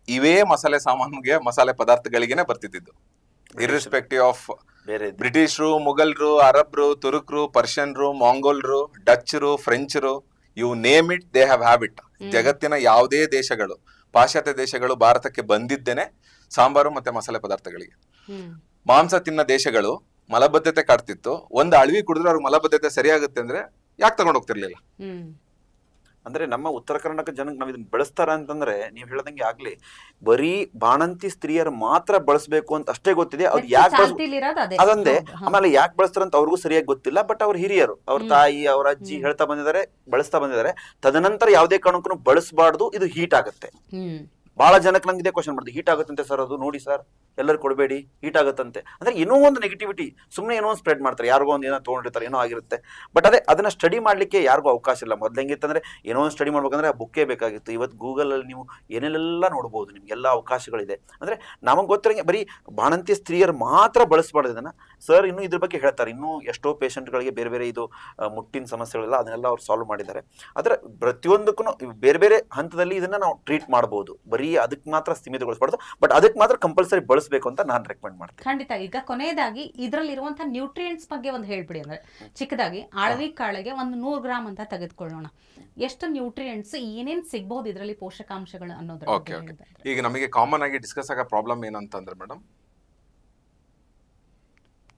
ಇವೇ ಮಸಾಲೆ ಸಾಮಾನಿಗೆ, ಮಸಾಲೆ ಪದಾರ್ಥಗಳಿಗೆನೆ ಬರ್ತಿದ್ದು. ಇರ್ರೆಸ್ಪೆಕ್ಟಿವ್ ಆಫ್ ಬ್ರಿಟಿಷರು, ಮುಘಲ್ರು, ಅರಬ್ರು, ತುರುಕ್ರು, ಪರ್ಷಿಯನ್ರು, ಮಾಂಗೋಲ್ರು, ಡಚ್ರು, ಫ್ರೆಂಚ್ರು, you name it, they have habit. ಜಗತ್ತಿನ ಯಾವುದೇ ದೇಶಗಳು, ಪಾಶ್ಚಾತ್ಯ ದೇಶಗಳು ಭಾರತಕ್ಕೆ ಬಂದಿದ್ದೇನೆ ಸಾಂಬಾರು ಮತ್ತೆ ಮಸಾಲೆ ಪದಾರ್ಥಗಳಿಗೆ. ಮಾಂಸ ತಿನ್ನ ದೇಶಗಳು ಮಲಬದ್ಧತೆ ಕಾಡ್ತಿತ್ತು, ಒಂದು ಅಳವಿ ಕುಡಿದ್ರೆ ಅವ್ರಿಗೆ ಮಲಬದ್ಧತೆ ಸರಿಯಾಗುತ್ತೆ ಅಂದ್ರೆ ಯಾಕೆ ತಗೊಂಡ್ ಹೋಗ್ತಿರ್ಲಿಲ್ಲ? ಅಂದ್ರೆ ನಮ್ಮ ಉತ್ತರ ಕರ್ನಾಟಕ ಜನಕ್ಕೆ ನಾವ್ ಇದನ್ನ ಬಳಸ್ತಾರ ಅಂತಂದ್ರೆ, ನೀವ್ ಹೇಳ್ದಂಗೆ ಆಗ್ಲಿ ಬರೀ ಬಾಣಂತಿ ಸ್ತ್ರೀಯರು ಮಾತ್ರ ಬಳಸಬೇಕು ಅಂತ ಅಷ್ಟೇ ಗೊತ್ತಿದೆ. ಅವ್ರು ಯಾಕೆ ಅದಂದೆ, ಆಮೇಲೆ ಯಾಕೆ ಬಳಸ್ತಾರ ಅಂತ ಅವ್ರಿಗೂ ಸರಿಯಾಗಿ ಗೊತ್ತಿಲ್ಲ. ಬಟ್ ಅವ್ರ ಹಿರಿಯರು, ಅವ್ರ ತಾಯಿ, ಅವ್ರ ಅಜ್ಜಿ ಹೇಳ್ತಾ ಬಂದಿದ್ದಾರೆ, ಬಳಸ್ತಾ ಬಂದಿದ್ದಾರೆ. ತದನಂತರ ಯಾವುದೇ ಕಾರಣಕ್ಕೂ ಬಳಸಬಾರ್ದು, ಇದು ಹೀಟ್ ಆಗುತ್ತೆ. ಬಹಳ ಜನಕ್ಕೆ ನಂಗೆ ಇದೇ ಕ್ವಶನ್ ಮಾಡ್ತೀವಿ, ಹೀಟ್ ಆಗುತ್ತಂತೆ ಸರ್, ಅದು ನೋಡಿ ಸರ್ ಎಲ್ಲರೂ ಕೊಡಬೇಡಿ, ಹೀಟ್ ಆಗುತ್ತಂತೆ ಅಂದ್ರೆ ಏನೋ ಒಂದು ನೆಗೆಟಿವಿಟಿ, ಸುಮ್ಮನೆ ಏನೋ ಒಂದು ಸ್ಪ್ರೆಡ್ ಮಾಡ್ತಾರೆ. ಯಾರಿಗೋ ಒಂದು ಏನೋ ತೊಗೊಂಡಿರ್ತಾರೆ, ಏನೋ ಆಗಿರುತ್ತೆ. ಬಟ್ ಅದೇ ಅದನ್ನ ಸ್ಟಡಿ ಮಾಡ್ಲಿಕ್ಕೆ ಯಾರಿಗೂ ಅವಕಾಶ ಇಲ್ಲ. ಮೊದ್ಲು ಹೆಂಗಿತ್ತಂದ್ರೆ ಏನೋ ಒಂದು ಸ್ಟಡಿ ಮಾಡ್ಬೇಕಂದ್ರೆ ಆ ಬುಕ್ಕೇ ಬೇಕಾಗಿತ್ತು. ಇವತ್ತು ಗೂಗಲ್ ಅಲ್ಲಿ ನೀವು ಏನೆಲ್ಲ ನೋಡ್ಬೋದು, ನಿಮ್ಗೆಲ್ಲ ಅವಕಾಶಗಳಿದೆ. ಅಂದ್ರೆ ನಮಗೆ ಗೊತ್ತಿರಂಗೆ ಬರೀ ಬಾಣಂತಿ ಸ್ತ್ರೀಯರು ಮಾತ್ರ ಬಳಸಬಾರ್ದು ಇದನ್ನ. ಸರ್ ಇನ್ನು ಇದ್ರ ಬಗ್ಗೆ ಹೇಳ್ತಾರೆ, ಇನ್ನೂ ಎಷ್ಟೋ ಪೇಷಂಟ್ಗಳಿಗೆ ಬೇರೆ ಬೇರೆ ಇದು ಮುಟ್ಟಿನ ಸಮಸ್ಯೆಗಳೆಲ್ಲ ಅದನ್ನೆಲ್ಲ ಅವ್ರು ಸಾಲ್ವ್ ಮಾಡಿದ್ದಾರೆ. ಆದ್ರೆ ಪ್ರತಿಯೊಂದಕ್ಕೂ ಬೇರೆ ಬೇರೆ ಹಂತದಲ್ಲಿ ಇದನ್ನ ನಾವು ಟ್ರೀಟ್ ಮಾಡಬಹುದು, ಬರೀ ಅದಕ್ಕೆ ಮಾತ್ರ ಸೀಮಿತಗೊಳಿಸಬಾರ್ದು. ಬಟ್ ಅದಕ್ಕೆ ಮಾತ್ರ ಕಂಪಲ್ಸರಿ ಬಳಸಬೇಕು ಅಂತ ನಾನು ರೆಕಮೆಂಡ್ ಮಾಡ್ತೀನಿ. ಖಂಡಿತ. ಈಗ ಕೊನೆಯದಾಗಿ ಇದರಲ್ಲಿರುವಂತಹ ನ್ಯೂಟ್ರಿಯೆಂಟ್ಸ್ ಬಗ್ಗೆ ಒಂದು ಹೇಳ್ಬಿಡಿ. ಅಂದ್ರೆ ಚಿಕ್ಕದಾಗಿ ಆಳವಿ ಕಾಳಿಗೆ ಒಂದು 100 ಗ್ರಾಮ್ ಅಂತ ತೆಗೆದುಕೊಳ್ಳೋಣ, ಎಷ್ಟು ನ್ಯೂಟ್ರಿಯೆಂಟ್ಸ್ ಏನೇನ್ ಸಿಗಬಹುದು ಇದರಲ್ಲಿ, ಪೋಷಕಾಂಶಗಳು ಅನ್ನೋದ್ರ ಬಗ್ಗೆ. ಈಗ ನಮಗೆ ಕಾಮನ್ ಆಗಿ ಡಿಸ್ಕಸ್ ಆಗೋ ಪ್ರಾಬ್ಲಮ್ ಏನಂತಂದ್ರೆ ಮೇಡಮ್,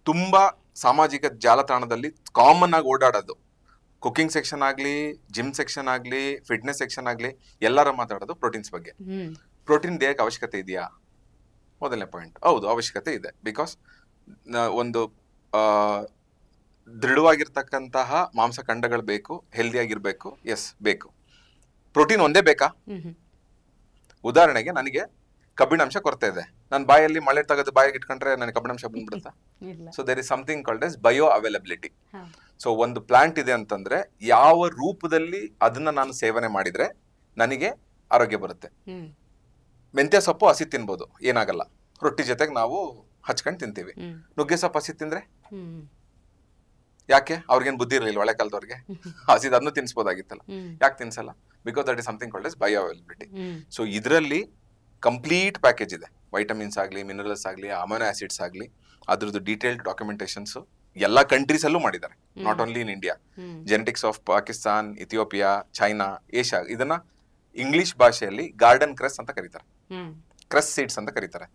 ತುಂಬಾ ಸಾಮಾಜಿಕ ಜಾಲತಾಣದಲ್ಲಿ ಕಾಮನ್ ಆಗಿ ಓಡಾಡೋದು, ಕುಕಿಂಗ್ ಸೆಕ್ಷನ್ ಆಗ್ಲಿ, ಜಿಮ್ ಸೆಕ್ಷನ್ ಆಗ್ಲಿ, ಫಿಟ್ನೆಸ್ ಸೆಕ್ಷನ್ ಆಗ್ಲಿ, ಎಲ್ಲರ ಮಾತಾಡೋದು ಪ್ರೋಟೀನ್ಸ್ ಬಗ್ಗೆ. ಪ್ರೋಟೀನ್ ದೇಹಕ್ಕೆ ಅವಶ್ಯಕತೆ ಇದೆಯಾ? ಮೊದಲನೇ ಪಾಯಿಂಟ್, ಹೌದು ಅವಶ್ಯಕತೆ ಇದೆ. ಬಿಕಾಸ್ ಒಂದು ದೃಢವಾಗಿರ್ತಕ್ಕಂತಹ ಮಾಂಸಖಂಡಗಳು ಬೇಕು, ಹೆಲ್ದಿ ಆಗಿರ್ಬೇಕು. ಎಸ್ ಬೇಕು. ಪ್ರೋಟೀನ್ ಒಂದೇ ಬೇಕಾ? ಉದಾಹರಣೆಗೆ ನನಗೆ ಕಬ್ಬಿಣಾಂಶ ಕೊರತೆ ಇದೆ, ನಾನು ಬಾಯಲ್ಲಿ ಮಳೆ ತೆಗೆದು ಬಾಯಿಗೆ ಇಟ್ಕೊಂಡ್ರೆ ನನಗೆ ಕಬ್ಬಿಣಾಂಶ ಬಂದ್ಬಿಡುತ್ತಾ? So there is something called as bioavailability. ಸೊ ಒಂದು ಪ್ಲಾಂಟ್ ಇದೆ ಅಂತಂದ್ರೆ ಯಾವ ರೂಪದಲ್ಲಿ ಅದನ್ನ ನಾನು ಸೇವನೆ ಮಾಡಿದ್ರೆ ನನಗೆ ಆರೋಗ್ಯ ಬರುತ್ತೆ. ಮೆಂತ್ಯ ಸೊಪ್ಪು ಹಸಿ ತಿನ್ಬೋದು, ಏನಾಗಲ್ಲ, ರೊಟ್ಟಿ ಜೊತೆಗೆ ನಾವು ಹಚ್ಕೊಂಡು ತಿಂತೀವಿ. ನುಗ್ಗೆ ಸೊಪ್ಪು ಹಸಿ ತಿಂದ್ರೆ ಯಾಕೆ? ಅವ್ರಿಗೇನು ಬುದ್ಧಿ ಇರಲಿಲ್ಲ ಹಳೆ ಕಾಲದವ್ರಿಗೆ, ಹಸಿದ ಅದನ್ನು ತಿನ್ಸ್ಬೋದಾಗಿತ್ತಲ್ಲ, ಯಾಕೆ ತಿನ್ಸಲ್ಲ? Because that is something called as bioavailability. So ಇದರಲ್ಲಿ ಕಂಪ್ಲೀಟ್ ಪ್ಯಾಕೇಜ್ ಇದೆ, ವೈಟಮಿನ್ಸ್ ಆಗಲಿ, ಮಿನರಲ್ಸ್ ಆಗಲಿ, ಅಮೈನೋ ಆಸಿಡ್ಸ್ ಆಗಲಿ, ಅದ್ರದ್ದು ಡೀಟೇಲ್ಡ್ ಡಾಕ್ಯುಮೆಂಟೇಶನ್ಸ್ ಎಲ್ಲ ಕಂಟ್ರೀಸ್ ಅಲ್ಲೂ ಮಾಡಿದ್ದಾರೆ, not only in India. Genetics of Pakistan, Ethiopia, China, Asia, ಇದನ್ನ ಇಂಗ್ಲಿಷ್ ಭಾಷೆಯಲ್ಲಿ ಗಾರ್ಡನ್ ಕ್ರೆಸ್ ಅಂತ ಕರೀತಾರೆ, ಕ್ರೆಸ್ ಸೀಡ್ಸ್ ಅಂತ ಕರೀತಾರೆ.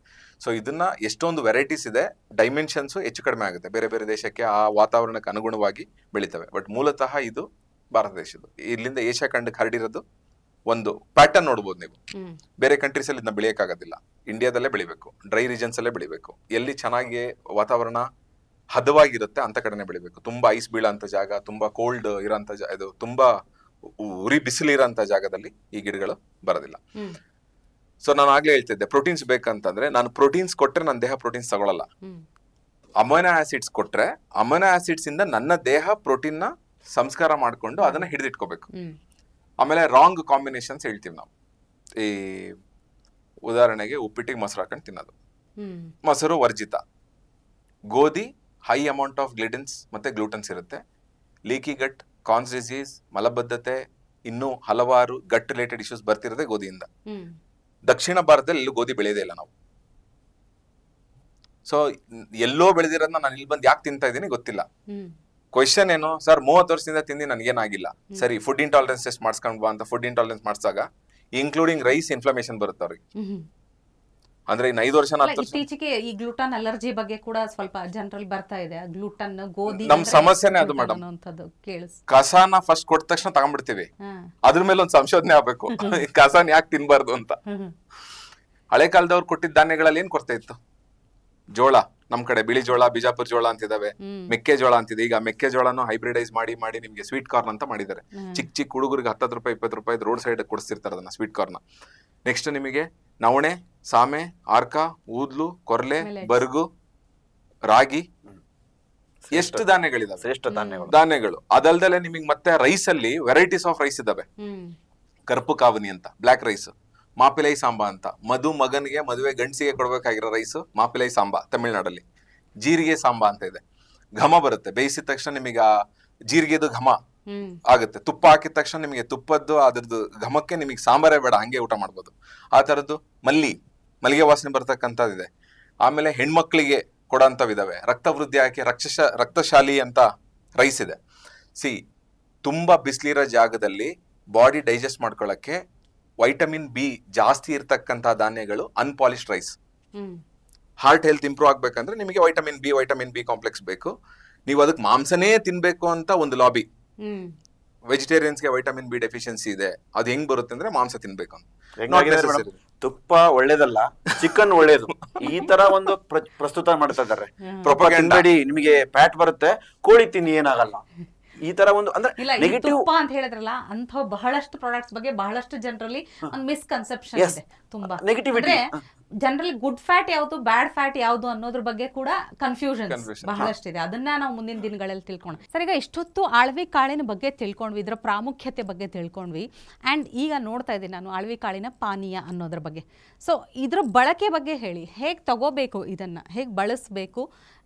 ಸೊ ಇದನ್ನ ಎಷ್ಟೊಂದು ವೆರೈಟೀಸ್ ಇದೆ, ಡೈಮೆನ್ಷನ್ಸ್ ಹೆಚ್ಚು ಕಡಿಮೆ ಆಗುತ್ತೆ, ಬೇರೆ ಬೇರೆ ದೇಶಕ್ಕೆ ಆ ವಾತಾವರಣಕ್ಕೆ ಅನುಗುಣವಾಗಿ ಬೆಳಿತವೆ. ಬಟ್ ಮೂಲತಃ ಇದು ಭಾರತ ದೇಶದ್ದು, ಇಲ್ಲಿಂದ ಏಷ್ಯಾ ಖಂಡಕ್ಕೆ ಹರಡಿರೋದು. ಒಂದು ಪ್ಯಾಟರ್ನ್ ನೋಡ್ಬೋದು ನೀವು, ಬೇರೆ ಕಂಟ್ರೀಸ್ ಅಲ್ಲಿ ಇದನ್ನ ಬೆಳೆಯಕ್ಕಾಗೋದಿಲ್ಲ, ಇಂಡಿಯಾದಲ್ಲೇ ಬೆಳಿಬೇಕು, ಡ್ರೈ ರೀಜನ್ಸ್ ಅಲ್ಲೇ ಬೆಳಿಬೇಕು, ಎಲ್ಲಿ ಚೆನ್ನಾಗಿ ವಾತಾವರಣ ಹದವಾಗಿರುತ್ತೆ ಅಂತ ಕಡೆನೆ ಬೆಳಿಬೇಕು. ತುಂಬಾ ಐಸ್ ಬೀಳೋಂಥ ಜಾಗ, ತುಂಬಾ ಕೋಲ್ಡ್ ಇರೋಂಥ ಇದು ತುಂಬಾ ಉರಿ ಬಿಸಿಲು ಇರೋಂಥ ಜಾಗದಲ್ಲಿ ಈ ಗಿಡಗಳು ಬರೋದಿಲ್ಲ. ಸೊ ನಾನು ಆಗ್ಲೇ ಹೇಳ್ತಿದ್ದೆ, ಪ್ರೋಟೀನ್ಸ್ ಬೇಕಂತಂದ್ರೆ ನಾನು ಪ್ರೋಟೀನ್ಸ್ ಕೊಟ್ರೆ ನನ್ನ ದೇಹ ಪ್ರೋಟೀನ್ಸ್ ತಗೊಳಲ್ಲ. ಅಮೈನೋ ಆಸಿಡ್ಸ್ ಕೊಟ್ರೆ ಅಮೈನೋ ಆಸಿಡ್ಸ್ ಇಂದ ನನ್ನ ದೇಹ ಪ್ರೋಟೀನ್ ನ ಸಂಸ್ಕಾರ ಮಾಡ್ಕೊಂಡು ಅದನ್ನ ಹಿಡಿದಿಟ್ಕೋಬೇಕು. ಆಮೇಲೆ ರಾಂಗ್ ಕಾಂಬಿನೇಷನ್ಸ್ ಹೇಳ್ತೀವಿ ನಾವು. ಈ ಉದಾಹರಣೆಗೆ ಉಪ್ಪಿಟ್ಟಿಗೆ ಮೊಸರು ಹಾಕೊಂಡು ತಿನ್ನೋದು, ಮೊಸರು ವರ್ಜಿತ. ಗೋಧಿ ಹೈ ಅಮೌಂಟ್ ಆಫ್ ಗ್ಲಿಟನ್ಸ್ ಮತ್ತೆ ಗ್ಲೂಟನ್ಸ್ ಇರುತ್ತೆ. ಲೀಕಿ ಗಟ್, ಕಾನ್ಸ್ ಡಿಸೀಸ್, ಮಲಬದ್ಧತೆ, ಇನ್ನೂ ಹಲವಾರು ಗಟ್ ರಿಲೇಟೆಡ್ ಇಶ್ಯೂಸ್ ಬರ್ತಿರೋದೆ ಗೋಧಿಯಿಂದ. ದಕ್ಷಿಣ ಭಾರತದಲ್ಲಿ ಎಲ್ಲೂ ಗೋಧಿ ಬೆಳೆಯೋದೇ ಇಲ್ಲ ನಾವು. ಸೊ ಎಲ್ಲೋ ಬೆಳೆದಿರೋದನ್ನ ನಾನು ಇಲ್ಲಿ ಬಂದು ಯಾಕೆ ತಿಂತಾ ಇದ್ದೀನಿ ಗೊತ್ತಿಲ್ಲ. ಕ್ವೆಶನ್ ಏನು, ಸರ್ 30 ವರ್ಷದಿಂದ ತಿಂದು ನನಗೇನಾಗಿಲ್ಲ. ಸರಿ, ಫುಡ್ ಇಂಟಾಲರೆನ್ಸ್ ಟೆಸ್ಟ್ ಮಾಡಿಸ್ಕೊಂಡು ಬಾ ಅಂತ ಫುಡ್ ಇಂಟಾಲರೆನ್ಸ್ ಮಾಡಿಸಾಗ ಇನ್ಕ್ಲೂಡಿಂಗ್ ರೈಸ್ ಇನ್ಫ್ಲಮೇಷನ್ ಬರುತ್ತೆ ಅವ್ರಿಗೆ. ಅಂದ್ರೆ ಇನ್ನು 5 ವರ್ಷ ಇತ್ತೀಚೆಗೆ ಈ ಗ್ಲೂಟನ್ ಅಲರ್ಜಿ ಬಗ್ಗೆ ಕೂಡ ಸ್ವಲ್ಪ ಜನರಲ್ಲಿ ಬರ್ತಾ ಇದೆ. ಗ್ಲೂಟನ್, ಗೋಧಿ ನಮ್ ಸಮಸ್ಯೆನೇ ಅದು ಮೇಡಮ್. ಕಸಾನ ಫಸ್ಟ್ ಕೊಟ್ಟ ತಕ್ಷಣ ತಗೊಂಡ್ಬಿಡ್ತೀವಿ, ಅದ್ರ ಮೇಲೆ ಒಂದು ಸಂಶೋಧನೆ ಆಗ್ಬೇಕು, ಕಸಾನ್ ಯಾಕೆ ತಿನ್ಬಾರ್ದು ಅಂತ. ಹಳೆ ಕಾಲದವ್ರು ಕೊಟ್ಟಿದ್ದ ಧಾನ್ಯಗಳಲ್ಲಿ ಏನ್ ಕೊರತೆ ಇತ್ತು? ಜೋಳ, ನಮ್ ಕಡೆ ಬಿಳಿ ಜೋಳ, ಬಿಜಾಪುರ ಜೋಳ ಅಂತಿದಾವೆ, ಮೆಕ್ಕೆಜೋಳ ಅಂತಿದೆ. ಈಗ ಮೆಕ್ಕೆಜೋಳನು ಹೈಬ್ರಿಡೈಸ್ ಮಾಡಿ ನಿಮ್ಗೆ ಸ್ವೀಟ್ ಕಾರ್ನ್ ಅಂತ ಮಾಡಿದ್ದಾರೆ. ಚಿಕ್ಕ ಚಿಕ್ಕ ಹುಡುಗರಿಗೆ 10 ರೂಪಾಯಿ 20 ರೂಪಾಯಿ ರೋಡ್ ಸೈಡ್ ಕೊಡಿಸ್ತಿರ್ತಾರೆ ಅದನ್ನ, ಸ್ವೀಟ್ ಕಾರ್ನ್. ನೆಕ್ಸ್ಟ್ ನಿಮಗೆ ನವಣೆ, ಸಾಮೆ, ಆರ್ಕ, ಊದ್ಲು, ಕೊರ್ಲೆ, ಬರ್ಗು, ರಾಗಿ, ಎಷ್ಟು ಧಾನ್ಯಗಳಿದಾವೆ, ಶ್ರೇಷ್ಠ ಧಾನ್ಯಗಳು. ಅದಲ್ದಲೆ ನಿಮಗೆ ಮತ್ತೆ ರೈಸ್ ಅಲ್ಲಿ ವೆರೈಟೀಸ್ ಆಫ್ ರೈಸ್ ಇದಾವೆ. ಕರ್ಪು ಕಾವನಿ ಅಂತ ಬ್ಲಾಕ್ ರೈಸ್, ಮಾಪಿಲೈ ಸಾಂಬಾ ಅಂತ, ಮಗನಿಗೆ ಮದುವೆ ಗಂಡಸಿಗೆ ಕೊಡ್ಬೇಕಾಗಿರೋ ರೈಸ್ ಮಾಪಿಲೈ ಸಾಂಬಾ ತಮಿಳ್ನಾಡಲ್ಲಿ. ಜೀರಿಗೆ ಸಾಂಬಾ ಅಂತ ಇದೆ, ಘಮ ಬರುತ್ತೆ, ಬೇಯಿಸಿದ ತಕ್ಷಣ ನಿಮಗೆ ಆ ಜೀರಿಗೆದು ಘಮ ಆಗುತ್ತೆ. ತುಪ್ಪ ಹಾಕಿದ ತಕ್ಷಣ ನಿಮಗೆ ತುಪ್ಪದ್ದು ಅದ್ರದ್ದು ಘಮಕ್ಕೆ ನಿಮಗೆ ಸಾಂಬಾರೇ ಬೇಡ, ಹಂಗೆ ಊಟ ಮಾಡ್ಬೋದು. ಆ ತರದ್ದು ಮಲ್ಲಿಗೆ ವಾಸನೆ ಬರ್ತಕ್ಕಂಥದ್ದಿದೆ. ಆಮೇಲೆ ಹೆಣ್ಮಕ್ಳಿಗೆ ಕೊಡೋಂಥವಿದಾವೆ. ರಕ್ತ ವೃದ್ಧಿ ಹಾಕಿ ರಕ್ತಶಾಲಿ ಅಂತ ರೈಸ್ ಇದೆ. ತುಂಬಾ ಬಿಸಿಲಿರೋ ಜಾಗದಲ್ಲಿ ಬಾಡಿ ಡೈಜೆಸ್ಟ್ ಮಾಡ್ಕೊಳ್ಳಕ್ಕೆ ವೈಟಮಿನ್ ಬಿ ಜಾಸ್ತಿ ಇರ್ತಕ್ಕಂಥ ಧಾನ್ಯಗಳು unpolished rice. Heart health improve ಆಗ್ಬೇಕಂದ್ರೆ ನಿಮಗೆ ವೈಟಮಿನ್ ಬಿ ಕಾಂಪ್ಲೆಕ್ಸ್ ಬೇಕು. ನೀವು ಅದಕ್ಕೆ ಮಾಂಸನೇ ತಿನ್ಬೇಕು ಅಂತ ಒಂದು ಲಾಬಿ. ವೆಜಿಟೇರಿಯನ್ಸ್ಗೆ ವೈಟಮಿನ್ ಬಿ ಡೆಫಿಷಿಯನ್ಸಿ ಇದೆ, ಅದು ಹೆಂಗ್ ಬರುತ್ತೆ ಅಂದ್ರೆ ಮಾಂಸ ತಿನ್ಬೇಕು ಅಂತ. ತುಪ್ಪ ಒಳ್ಳೇದಲ್ಲ, ಚಿಕನ್ ಒಳ್ಳೇದು, ಈ ತರ ಒಂದು ಪ್ರಸ್ತುತ ಮಾಡ್ತಾ ಇದ್ದಾರೆ. ನಿಮಗೆ ಫ್ಯಾಟ್ ಬರುತ್ತೆ, ಕೋಳಿ ತಿನ್ನಿ ಏನಾಗಲ್ಲ, ಈ ತರ ಒಂದು ಅಂದ್ರೆ ನೆಗೆಟಿವ್ ಅಂತ ಹೇಳಿದ್ರಲ್ಲ, ಅಂತ ಬಹಳಷ್ಟು ಪ್ರಾಡಕ್ಟ್ಸ್ ಬಗ್ಗೆ ಬಹಳಷ್ಟು ಜನರಲ್ಲಿ ಒಂದು ಮಿಸ್ಕನ್ಸೆಪ್ಷನ್ ಇದೆ. ತುಂಬಾ ನೆಗೆಟಿವಿಟಿ, ಜನರಲಿ ಗುಡ್ ಫ್ಯಾಟ್ ಯಾವುದು, ಬ್ಯಾಡ್ ಫ್ಯಾಟ್ ಯಾವುದು ಅನ್ನೋದ್ರ ಬಗ್ಗೆ ಕೂಡ ಕನ್ಫ್ಯೂಷನ್ ಬಹಳಷ್ಟಿದೆ. ಅದನ್ನ ನಾವು ಮುಂದಿನ ದಿನಗಳಲ್ಲಿ ತಿಳ್ಕೊಂಡು. ಸರ್, ಈಗ ಇಷ್ಟೊತ್ತು ಆಳ್ವಿ ಕಾಳಿನ ಬಗ್ಗೆ ತಿಳ್ಕೊಂಡ್ವಿ, ಇದರ ಪ್ರಾಮುಖ್ಯತೆ ಬಗ್ಗೆ ತಿಳ್ಕೊಂಡ್ವಿ. ಆ್ಯಂಡ್ ಈಗ ನೋಡ್ತಾ ಇದ್ದೀನಿ ನಾನು ಆಳ್ವಿ ಕಾಳಿನ ಪಾನೀಯ ಅನ್ನೋದ್ರ ಬಗ್ಗೆ. ಸೊ ಇದ್ರ ಬಳಕೆ ಬಗ್ಗೆ ಹೇಳಿ, ಹೇಗೆ ತಗೋಬೇಕು, ಇದನ್ನು ಹೇಗೆ ಬಳಸಬೇಕು.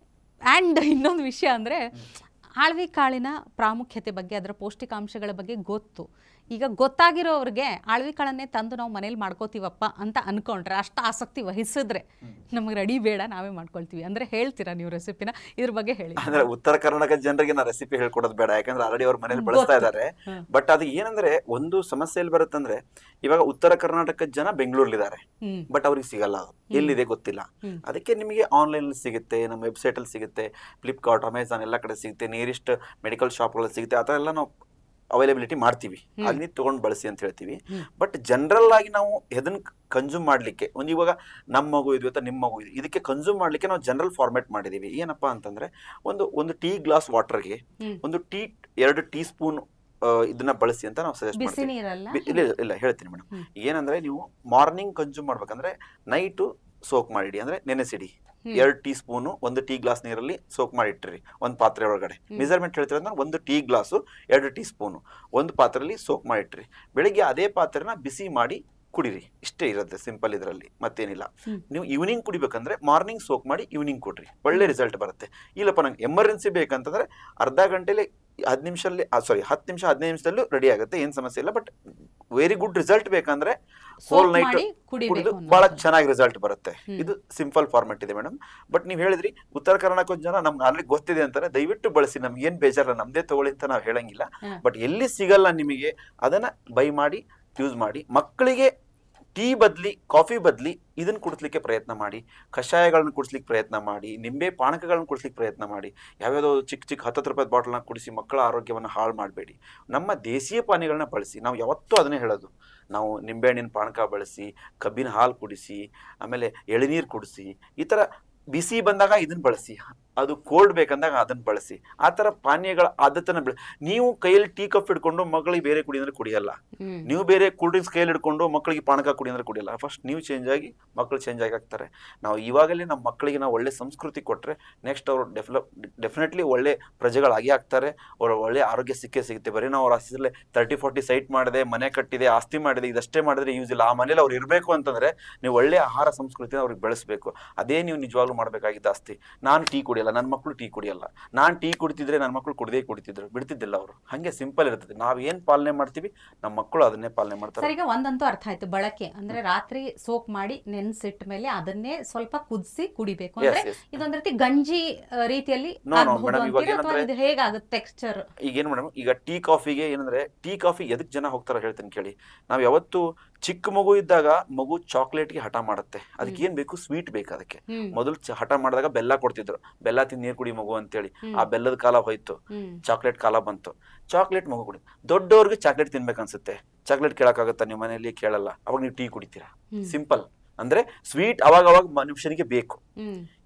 ಆ್ಯಂಡ್ ಇನ್ನೊಂದು ವಿಷಯ ಅಂದರೆ ಆಳ್ವಿ ಕಾಳಿನ ಪ್ರಾಮುಖ್ಯತೆ ಬಗ್ಗೆ, ಅದರ ಪೌಷ್ಟಿಕಾಂಶಗಳ ಬಗ್ಗೆ ಗೊತ್ತು. ಈಗ ಗೊತ್ತಾಗಿರೋರಿಗೆ ಆಳ್ವಿ ಕಾಳನ್ನೇ ತಂದು ನಾವು ಮನೇಲಿ ಮಾಡ್ಕೋತೀವಪ್ಪ ಅಂತ ಅನ್ಕೊಂಡ್ರೆ, ಅಷ್ಟು ಆಸಕ್ತಿ ವಹಿಸಿದ್ರೆ ನಮಗೆ ರೆಡಿ ಬೇಡ, ನಾವೇ ಮಾಡ್ಕೊಳ್ತೀವಿ ಅಂದ್ರೆ ಹೇಳ್ತೀರಾ ನೀವು ರೆಸಿಪಿನ? ಇದ್ರ ಬಗ್ಗೆ ಹೇಳಿ. ಅಂದ್ರೆ ಉತ್ತರ ಕರ್ನಾಟಕದ ಜನರಿಗೆ ನಾ ರೆಸಿಪಿ ಹೇಳ್ಕೊಡೋದು ಬೇಡ, ಯಾಕಂದ್ರೆ ಆಲ್ರೆಡಿ ಅವ್ರ ಮನೇಲಿ ಬಳಸ್ತಾ ಇದ್ದಾರೆ. ಬಟ್ ಅದು ಏನಂದ್ರೆ ಒಂದು ಸಮಸ್ಯೆ ಎಲ್ಲಿ ಬರುತ್ತಂದ್ರೆ, ಇವಾಗ ಉತ್ತರ ಕರ್ನಾಟಕದ ಜನ ಬೆಂಗಳೂರಲ್ಲಿದ್ದಾರೆ, ಬಟ್ ಅವ್ರಿಗೆ ಸಿಗಲ್ಲ, ಎಲ್ಲಿದೆ ಗೊತ್ತಿಲ್ಲ. ಅದಕ್ಕೆ ನಿಮಗೆ ಆನ್ಲೈನ್ ಸಿಗುತ್ತೆ, ನಮ್ಮ ವೆಬ್ಸೈಟ್ ಅಲ್ಲಿ ಸಿಗುತ್ತೆ, ಫ್ಲಿಪ್ಕಾರ್ಟ್, ಅಮೆಝಾನ್ ಎಲ್ಲ ಕಡೆ ಸಿಗುತ್ತೆ, ನಿಯರೆಸ್ಟ್ ಮೆಡಿಕಲ್ ಶಾಪ್ಗಳಲ್ಲಿ ಸಿಗುತ್ತೆ. ಆ ಥರ ಎಲ್ಲ ನಾವು ಅವೈಲೇಬಿಲಿಟಿ ಮಾಡ್ತೀವಿ, ಅಲ್ಲಿ ತಗೊಂಡು ಬಳಸಿ ಅಂತ ಹೇಳ್ತೀವಿ. ಬಟ್ ಜನರಲ್ ಆಗಿ ನಾವು ಇದನ್ನ ಕನ್ಸ್ಯೂಮ್ ಮಾಡ್ಲಿಕ್ಕೆ ಇವಾಗ ನಮ್ಮ ಮಗು ಇದು ಅಥವಾ ನಿಮ್ಮ ಮಗು ಇದು, ಇದಕ್ಕೆ ಕನ್ಸ್ಯೂಮ್ ಮಾಡ್ಲಿಕ್ಕೆ ನಾವು ಜನರಲ್ ಫಾರ್ಮ್ಯಾಟ್ ಮಾಡಿದೀವಿ. ಏನಪ್ಪಾ ಅಂತಂದ್ರೆ, ಒಂದು ಟೀ ಗ್ಲಾಸ್ ವಾಟರ್ಗೆ 2 ಟೀ ಸ್ಪೂನ್ ಇದನ್ನ ಬಳಸಿ ಅಂತ ನಾವು ಸಜೆಸ್ಟ್ ಬಿಸಿ ಮಾಡ್ತೀವಿ. ನೀರಲ್ಲ ಇಲ್ಲ ಹೇಳ್ತೀನಿ ಮೇಡಮ್. ಏನಂದ್ರೆ ನೀವು ಮಾರ್ನಿಂಗ್ ಕನ್ಸ್ಯೂಮ್ ಮಾಡ್ಬೇಕಂದ್ರೆ ನೈಟು ಸೋಕ್ ಮಾಡಿಡಿ, ಅಂದ್ರೆ ನೆನೆಸಿಡಿ. 2 ಟೀ ಸ್ಪೂನು 1 ಟೀ ಗ್ಲಾಸ್ ನೀರಲ್ಲಿ ಸೋಕ್ ಮಾಡಿಟ್ರಿ ಒಂದು ಪಾತ್ರೆ ಒಳಗಡೆ. ಮೆಜರ್ಮೆಂಟ್ ಹೇಳ್ತೀವಿ ಅಂದ್ರೆ 1 ಟೀ ಗ್ಲಾಸು 2 ಟೀ ಸ್ಪೂನು ಒಂದು ಪಾತ್ರೆಯಲ್ಲಿ ಸೋಕ್ ಮಾಡಿಟ್ರಿ. ಬೆಳಿಗ್ಗೆ ಅದೇ ಪಾತ್ರೆನ ಬಿಸಿ ಮಾಡಿ ಕುಡಿರಿ. ಇಷ್ಟೇ ಇರುತ್ತೆ ಸಿಂಪಲ್ ಇದರಲ್ಲಿ, ಮತ್ತೇನಿಲ್ಲ. ನೀವು ಈವ್ನಿಂಗ್ ಕುಡಿಬೇಕಂದ್ರೆ ಮಾರ್ನಿಂಗ್ ಸೋಕ್ ಮಾಡಿ ಈವ್ನಿಂಗ್ ಕೊಡ್ರಿ, ಒಳ್ಳೆ ರಿಸಲ್ಟ್ ಬರುತ್ತೆ. ಇಲ್ಲಪ್ಪ ನಂಗೆ ಎಮರ್ಜೆನ್ಸಿ ಬೇಕಂತಂದ್ರೆ ಅರ್ಧ ಗಂಟೆಲಿ 10 ನಿಮಿಷದಲ್ಲಿ 15 ನಿಮಿಷದಲ್ಲೂ ರೆಡಿ ಆಗುತ್ತೆ, ಏನ್ ಸಮಸ್ಯೆ ಇಲ್ಲ. ಬಟ್ ವೆರಿ ಗುಡ್ ರಿಸಲ್ಟ್ ಬೇಕಂದ್ರೆ ಹೋಲ್ ನೈಟ್ ಕುಡಿದು ಬಹಳ ಚೆನ್ನಾಗಿ ರಿಸಲ್ಟ್ ಬರುತ್ತೆ. ಇದು ಸಿಂಪಲ್ ಫಾರ್ಮೆಟ್ ಇದೆ ಮೇಡಮ್. ಬಟ್ ನೀವು ಹೇಳಿದ್ರಿ ಉತ್ತರ ಕರ್ನಾಟಕ ಜನ ನಮ್ಗೆ ಆಲ್ರೆಡಿ ಗೊತ್ತಿದೆ ಅಂತಾರೆ, ದಯವಿಟ್ಟು ಬಳಸಿ, ನಮ್ಗೆ ಏನ್ ಬೇಜಾರಲ್ಲ, ನಮ್ದೇ ತಗೊಳ್ಳಿ ಅಂತ ನಾವು ಹೇಳಂಗಿಲ್ಲ. ಬಟ್ ಎಲ್ಲಿ ಸಿಗಲ್ಲ ನಿಮಗೆ ಅದನ್ನ ಬೈ ಮಾಡಿ ಯೂಸ್ ಮಾಡಿ. ಮಕ್ಕಳಿಗೆ ಟೀ ಬದ್ಲಿ ಕಾಫಿ ಬದ್ಲಿ ಇದನ್ನ ಕುಡಿಸ್ಲಿಕ್ಕೆ ಪ್ರಯತ್ನ ಮಾಡಿ, ಕಷಾಯಗಳನ್ನ ಕುಡಿಸ್ಲಿಕ್ಕೆ ಪ್ರಯತ್ನ ಮಾಡಿ, ನಿಂಬೆ ಪಾನಕಗಳನ್ನ ಕುಡಿಸ್ಲಿಕ್ಕೆ ಪ್ರಯತ್ನ ಮಾಡಿ. ಯಾವ್ಯಾವುದೋ ಚಿಕ್ಕ 10 ರೂಪಾಯಿ ಬಾಟಲ್ನ ಕುಡಿಸಿ ಮಕ್ಕಳ ಆರೋಗ್ಯವನ್ನು ಹಾಳು ಮಾಡಬೇಡಿ. ನಮ್ಮ ದೇಶೀಯ ಪಾನೀಯಗಳನ್ನ ಬಳಸಿ. ನಾವು ಯಾವತ್ತೂ ಅದನ್ನೇ ಹೇಳೋದು. ನಾವು ನಿಂಬೆಹಣ್ಣಿನ ಪಾನಕ ಬಳಸಿ, ಕಬ್ಬಿನ ಹಾಲು ಕುಡಿಸಿ, ಆಮೇಲೆ ಎಳನೀರು ಕುಡಿಸಿ, ಈ ಥರ ಬಿಸಿ ಬಂದಾಗ ಇದನ್ನ ಬಳಸಿ, ಅದು ಕೋಲ್ಡ್ ಬೇಕಂದಾಗ ಅದನ್ನ ಬಳಸಿ. ಆ ಥರ ಪಾನೀಯಗಳ ಆದತ್ತನ್ನ ನೀವು ಕೈಯಲ್ಲಿ ಟೀ ಕಪ್ ಹಿಡ್ಕೊಂಡು ಮಕ್ಕಳಿಗೆ ಬೇರೆ ಕುಡಿ ಅಂದ್ರೆ ಕುಡಿಯಲ್ಲ. ನೀವು ಬೇರೆ ಕೂಲ್ ಡ್ರಿಂಕ್ಸ್ ಕೈಯಲ್ಲಿ ಹಿಡ್ಕೊಂಡು ಮಕ್ಕಳಿಗೆ ಪಾನಕ ಕುಡಿ ಅಂದ್ರೆ ಕುಡಿಯಲ್ಲ. ಫಸ್ಟ್ ನೀವು ಚೇಂಜ್ ಆಗಿ ಮಕ್ಕಳು ಚೇಂಜ್ ಆಗಿ ಆಗ್ತಾರೆ. ನಾವು ಇವಾಗಲೇ ನಮ್ಮ ಮಕ್ಕಳಿಗೆ ನಾವು ಒಳ್ಳೆ ಸಂಸ್ಕೃತಿ ಕೊಟ್ಟರೆ ನೆಕ್ಸ್ಟ್ ಅವರು ಡೆಫಿನೆಟ್ಲಿ ಒಳ್ಳೆ ಪ್ರಜೆಗಳಾಗಿ ಆಗ್ತಾರೆ. ಅವ್ರ ಒಳ್ಳೆ ಆರೋಗ್ಯ ಸಿಗುತ್ತೆ. ಬರೀ ನಾವು ಅವ್ರ ಹಸಿರಲ್ಲೇ 30-40 ಸೈಟ್ ಮಾಡಿದೆ, ಮನೆ ಕಟ್ಟಿದೆ, ಆಸ್ತಿ ಮಾಡಿದೆ, ಇದಷ್ಟೇ ಮಾಡಿದ್ರೆ ಯೂಸ್ ಇಲ್ಲ. ಆ ಮನೇಲಿ ಅವ್ರು ಇರಬೇಕು ಅಂತಂದ್ರೆ ನೀವು ಒಳ್ಳೆ ಆಹಾರ ಸಂಸ್ಕೃತಿನ ಅವ್ರಿಗೆ ಬೆಳೆಸಬೇಕು. ಅದೇ ನೀವು ನಿಜವಾಗ್ಲೂ ಮಾಡಬೇಕಾಗಿದ್ದ ಆಸ್ತಿ. ನಾನು ಟೀ ಕುಡಿಯಲ್ಲ, ನನ್ನ ಮಕ್ಕಳು ಟೀ ಕುಡಿಯಲ್ಲ. ನಾನು ಟೀ ಕುಡಿತಿದ್ರೆ ನನ್ನ ಮಕ್ಕಳು ಕುಡಿದೇ ಕುಡಿತಿದ್ರು, ಬಿಡ್ತಿದ್ದಿಲ್ಲ ಅವರು. ಹಂಗೆ ಸಿಂಪಲ್ ಇರ್ತದೆ. ನಾವ್ ಏನ್ ಪಾಲನೆ ಮಾಡ್ತೀವಿ ನಮ್ಮ ಮಕ್ಕಳು ಅದನ್ನೇ ಪಾಲನೆ ಮಾಡ್ತಾರೆ. ಈಗ ಒಂದಂತೂ ಅರ್ಥ ಆಯ್ತು, ಬಳಕೆ ಅಂದ್ರೆ ರಾತ್ರಿ ಸೋಕ್ ಮಾಡಿ ನೆನ್ಸಿಟ್ಟ ಮೇಲೆ ಅದನ್ನೇ ಸ್ವಲ್ಪ ಕುದಿಸಿ ಕುಡಿಬೇಕು. ಅಂದ್ರೆ ಇದೊಂದ್ ರೀತಿ ಗಂಜಿ ರೀತಿಯಲ್ಲಿ ಹೇಗಾಗುತ್ತೆ ಟೆಕ್ಸ್ಚರ್? ಈಗ ಏನ್ ಮೇಡಮ್, ಈಗ ಟೀ ಕಾಫಿಗೆ ಏನಂದ್ರೆ, ಟೀ ಕಾಫಿ ಎದಕ್ ಜನ ಹೋಗ್ತಾರ ಹೇಳ್ತೀನಿ ಕೇಳಿ. ನಾವ್ ಯಾವತ್ತು ಚಿಕ್ಕ ಮಗು ಇದ್ದಾಗ ಮಗು ಚಾಕ್ಲೇಟ್ಗೆ ಹಠ ಮಾಡುತ್ತೆ. ಅದಕ್ಕೆ ಏನ್ ಬೇಕು? ಸ್ವೀಟ್ ಬೇಕು. ಅದಕ್ಕೆ ಮೊದಲು ಹಠ ಮಾಡಿದಾಗ ಬೆಲ್ಲ ಕೊಡ್ತಿದ್ರು, ಬೆಲ್ಲ ತಿಂದು ನೀರ್ ಕುಡಿ ಮಗು ಅಂತೇಳಿ. ಆ ಬೆಲ್ಲದ ಕಾಲ ಹೋಯ್ತು, ಚಾಕ್ಲೇಟ್ ಕಾಲ ಬಂತು. ಚಾಕ್ಲೇಟ್ ಮಗು ಕುಡಿ. ದೊಡ್ಡವ್ರಿಗೆ ಚಾಕ್ಲೇಟ್ ತಿನ್ಬೇಕನ್ಸುತ್ತೆ, ಚಾಕ್ಲೇಟ್ ಕೇಳಕ್ಕಾಗತ್ತಾ? ನಿಮ್ಮ ಮನೆಯಲ್ಲಿ ಕೇಳಲ್ಲ, ಅವಾಗ ನೀವು ಟೀ ಕುಡಿತೀರಾ. ಸಿಂಪಲ್. ಅಂದ್ರೆ ಸ್ವೀಟ್ ಅವಾಗ ಮನುಷ್ಯನಿಗೆ ಬೇಕು.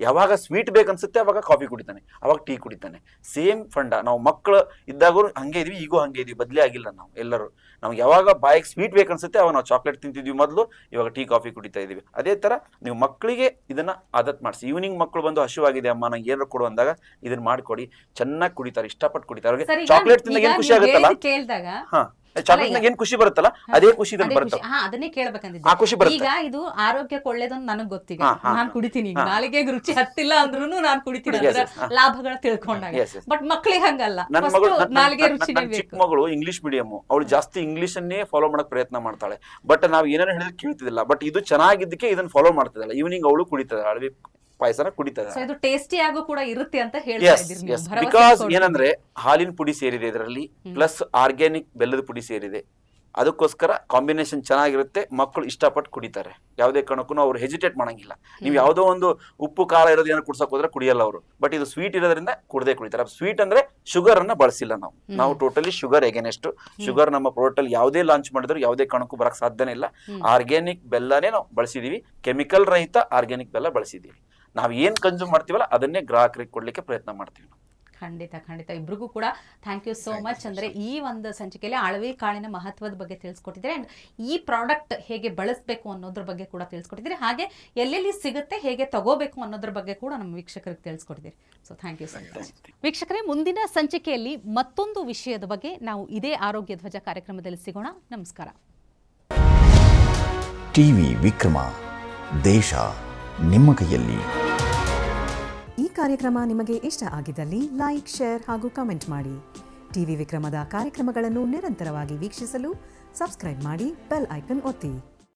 ಯಾವಾಗ ಸ್ವೀಟ್ ಬೇಕನ್ಸುತ್ತೆ ಅವಾಗ ಕಾಫಿ ಕುಡಿತಾನೆ, ಅವಾಗ ಟೀ ಕುಡಿತಾನೆ. Same fund. ನಾವು ಮಕ್ಕಳು ಇದ್ದಾಗೂ ಹಂಗೆ ಇದೀವಿ, ಈಗೂ ಹಂಗೆ ಇದೀವಿ, ಬದಲೇ ಆಗಿಲ್ಲ ನಾವು ಎಲ್ಲರೂ. ನಮ್ಗೆ ಯಾವಾಗ ಬಾಯಿಗೆ ಸ್ವೀಟ್ ಬೇಕನ್ಸುತ್ತೆ ಅವಾಗ ನಾವು ಚಾಕ್ಲೇಟ್ ತಿಂತಿದ್ವಿ ಮೊದಲು, ಇವಾಗ ಟೀ ಕಾಫಿ ಕುಡಿತಾ ಇದೀವಿ. ಅದೇ ತರ ನೀವು ಮಕ್ಕಳಿಗೆ ಇದನ್ನ ಆದತ್ ಮಾಡಿಸಿ. ಈವ್ನಿಂಗ್ ಮಕ್ಕಳು ಬಂದು ಹಸಿವಾಗಿದೆ ಅಮ್ಮ ನಂಗೆ ಏನಾರು ಕೊಡು ಅಂದಾಗ ಇದನ್ನ ಮಾಡ್ಕೊಡಿ, ಚೆನ್ನಾಗಿ ಕುಡಿತಾರೆ, ಇಷ್ಟಪಟ್ಟು ಕುಡಿತಾರೆ. ಅವ್ರಿಗೆ ಚಾಕ್ಲೇಟ್ ತಿಂದಾಗ ಏನ್ ಖುಷಿ ಆಗುತ್ತಲ್ಲ, ಚಾಕ್ಲೇಟ್ ಏನ್ ಖುಷಿ ಬರುತ್ತಲ್ಲ ಅದೇ ಖುಷಿ ಬರುತ್ತೆ. ಅದನ್ನೇ ಕೇಳ್ಬೇಕಂದ್ರೆ ಈಗ ಇದು ಆರೋಗ್ಯಕ್ಕೆ ಒಳ್ಳೇದಂತ ನನಗ್ ಗೊತ್ತಿಗ, ನಾನ್ ಕುಡಿತೀನಿ. ನಾಳೆಗೆ ರುಚಿ ಹತ್ತಿಲ್ಲ ಅಂದ್ರೂ ನಾನ್ ಕುಡಿತೀನಿ, ಲಾಭಗಳು ತಿಳ್ಕೊಂಡಾಗ. ಬಟ್ ಮಕ್ಳಿಗೆ ಹಂಗಲ್ಲ, ನಾಳೆಗೆ ರುಚಿನೇ ಬೇಕು. ಚಿಕ್ಕ ಮಗಳು ಇಂಗ್ಲಿಷ್ ಮೀಡಿಯಂ, ಅವಳು ಜಾಸ್ತಿ ಇಂಗ್ಲಿಷ್ ಅನ್ನೇ ಫಾಲೋ ಮಾಡಕ್ ಪ್ರಯತ್ನ ಮಾಡ್ತಾಳೆ. ಬಟ್ ನಾವ್ ಏನಾರು ಹೇಳಿದ್ರೆ ಕೇಳ್ತಿದಿಲ್ಲ. ಬಟ್ ಇದು ಚೆನ್ನಾಗಿದ್ದಕ್ಕೆ ಇದನ್ನ ಫಾಲೋ ಮಾಡ್ತಿದ್ದಲ್ಲ. ಈವ್ನಿಂಗ್ ಅವಳು ಕುಡಿತದ ಅಳವಿ ಪಾಯಸನ ಕುಡಿತದ. ಇದು ಟೇಸ್ಟಿ ಆಗು ಕೂಡ ಇರುತ್ತೆ ಅಂತ ಹೇಳ್ತಾ ಇದ್ದೀರಿ. ಬಿಕಾಸ್ ಏನಂದ್ರೆ ಹಾಲಿನ ಪುಡಿ ಸೇರಿದೆ ಇದರಲ್ಲಿ, ಪ್ಲಸ್ ಆರ್ಗ್ಯಾನಿಕ್ ಬೆಲ್ಲದ ಪುಡಿ ಸೇರಿದೆ. ಅದಕ್ಕೋಸ್ಕರ ಕಾಂಬಿನೇಷನ್ ಚೆನ್ನಾಗಿರುತ್ತೆ, ಮಕ್ಕಳು ಇಷ್ಟಪಟ್ಟು ಕುಡಿತಾರೆ. ಯಾವುದೇ ಕಾರಣಕ್ಕೂ ಅವ್ರು ಹೆಜಿಟೇಟ್ ಮಾಡಂಗಿಲ್ಲ. ನೀವು ಯಾವುದೋ ಒಂದು ಉಪ್ಪು ಖಾರ ಇರೋದು ಏನೋ ಕುಡ್ಸಕ್ ಹೋದ್ರೆ ಕುಡಿಯಲ್ಲ ಅವರು. ಬಟ್ ಇದು ಸ್ವೀಟ್ ಇರೋದ್ರಿಂದ ಕುಡದೆ ಕುಡಿತಾರೆ. ಸ್ವೀಟ್ ಅಂದ್ರೆ ಶುಗರ್ ಅನ್ನ ಬಳಸಿಲ್ಲ ನಾವು ಟೋಟಲಿ ಶುಗರ್ ಎಗೇನೆಸ್ಟ್. ಶುಗರ್ ನಮ್ಮ ಪ್ರಾಡಕ್ಟ್ ಯಾವುದೇ ಲಾಂಚ್ ಮಾಡಿದ್ರು ಯಾವುದೇ ಕಾರಣಕ್ಕೂ ಬರಕ್ ಸಾಧ್ಯನೇ ಇಲ್ಲ. ಆರ್ಗ್ಯಾನಿಕ್ ಬೆಲ್ಲನೇ ನಾವು ಬಳಸಿದೀವಿ, ಕೆಮಿಕಲ್ ರಹಿತ ಆರ್ಗ್ಯಾನಿಕ್ ಬೆಲ್ಲ ಬಳಸಿದೀವಿ. ನಾವ್ ಏನ್ ಕನ್ಸ್ಯೂಮ್ ಮಾಡ್ತೀವಲ್ಲ ಅದನ್ನೇ ಗ್ರಾಹಕರಿಗೆ ಕೊಡ್ಲಿಕ್ಕೆ ಪ್ರಯತ್ನ ಮಾಡ್ತೀವಿ. ಖಂಡಿತ ಇಬ್ರಿಗೂ ಕೂಡ ಥ್ಯಾಂಕ್ ಯು ಸೋ ಮಚ್. ಅಂದ್ರೆ ಈ ಒಂದು ಸಂಚಿಕೆಯಲ್ಲಿ ಅಳವಿ ಕಾಳಿನ ಮಹತ್ವದ ಬಗ್ಗೆ ತಿಳಿಸ್ಕೊಟ್ಟಿದ್ದೀರಿ, ಅಂಡ್ ಈ ಪ್ರಾಡಕ್ಟ್ ಹೇಗೆ ಬಳಸಬೇಕು ಅನ್ನೋದ್ರ ಬಗ್ಗೆ ಕೂಡ ತಿಳಿಸ್ಕೊಟ್ಟಿದ್ದೀರಿ. ಹಾಗೆ ಎಲ್ಲೆಲ್ಲಿ ಸಿಗುತ್ತೆ, ಹೇಗೆ ತಗೋಬೇಕು ಅನ್ನೋದ್ರ ಬಗ್ಗೆ ಕೂಡ ನಮ್ಮ ವೀಕ್ಷಕರಿಗೆ ತಿಳಿಸ್ಕೊಟ್ಟಿದ್ದೀರಿ. So thank you so much. ವೀಕ್ಷಕರೇ, ಮುಂದಿನ ಸಂಚಿಕೆಯಲ್ಲಿ ಮತ್ತೊಂದು ವಿಷಯದ ಬಗ್ಗೆ ನಾವು ಇದೇ ಆರೋಗ್ಯ ಧ್ವಜ ಕಾರ್ಯಕ್ರಮದಲ್ಲಿ ಸಿಗೋಣ. ನಮಸ್ಕಾರ. ಟಿವಿ ವಿಕ್ರಮ, ದೇಶ ನಿಮ್ಮ ಕೈಯಲ್ಲಿ. ಈ ಕಾರ್ಯಕ್ರಮ ನಿಮಗೆ ಇಷ್ಟ ಆಗಿದ್ದಲ್ಲಿ ಲೈಕ್, ಶೇರ್ ಹಾಗೂ ಕಮೆಂಟ್ ಮಾಡಿ. ಟಿವಿ ವಿಕ್ರಮದ ಕಾರ್ಯಕ್ರಮಗಳನ್ನು ನಿರಂತರವಾಗಿ ವೀಕ್ಷಿಸಲು ಸಬ್ಸ್ಕ್ರೈಬ್ ಮಾಡಿ, ಬೆಲ್ ಐಕನ್ ಒತ್ತಿ.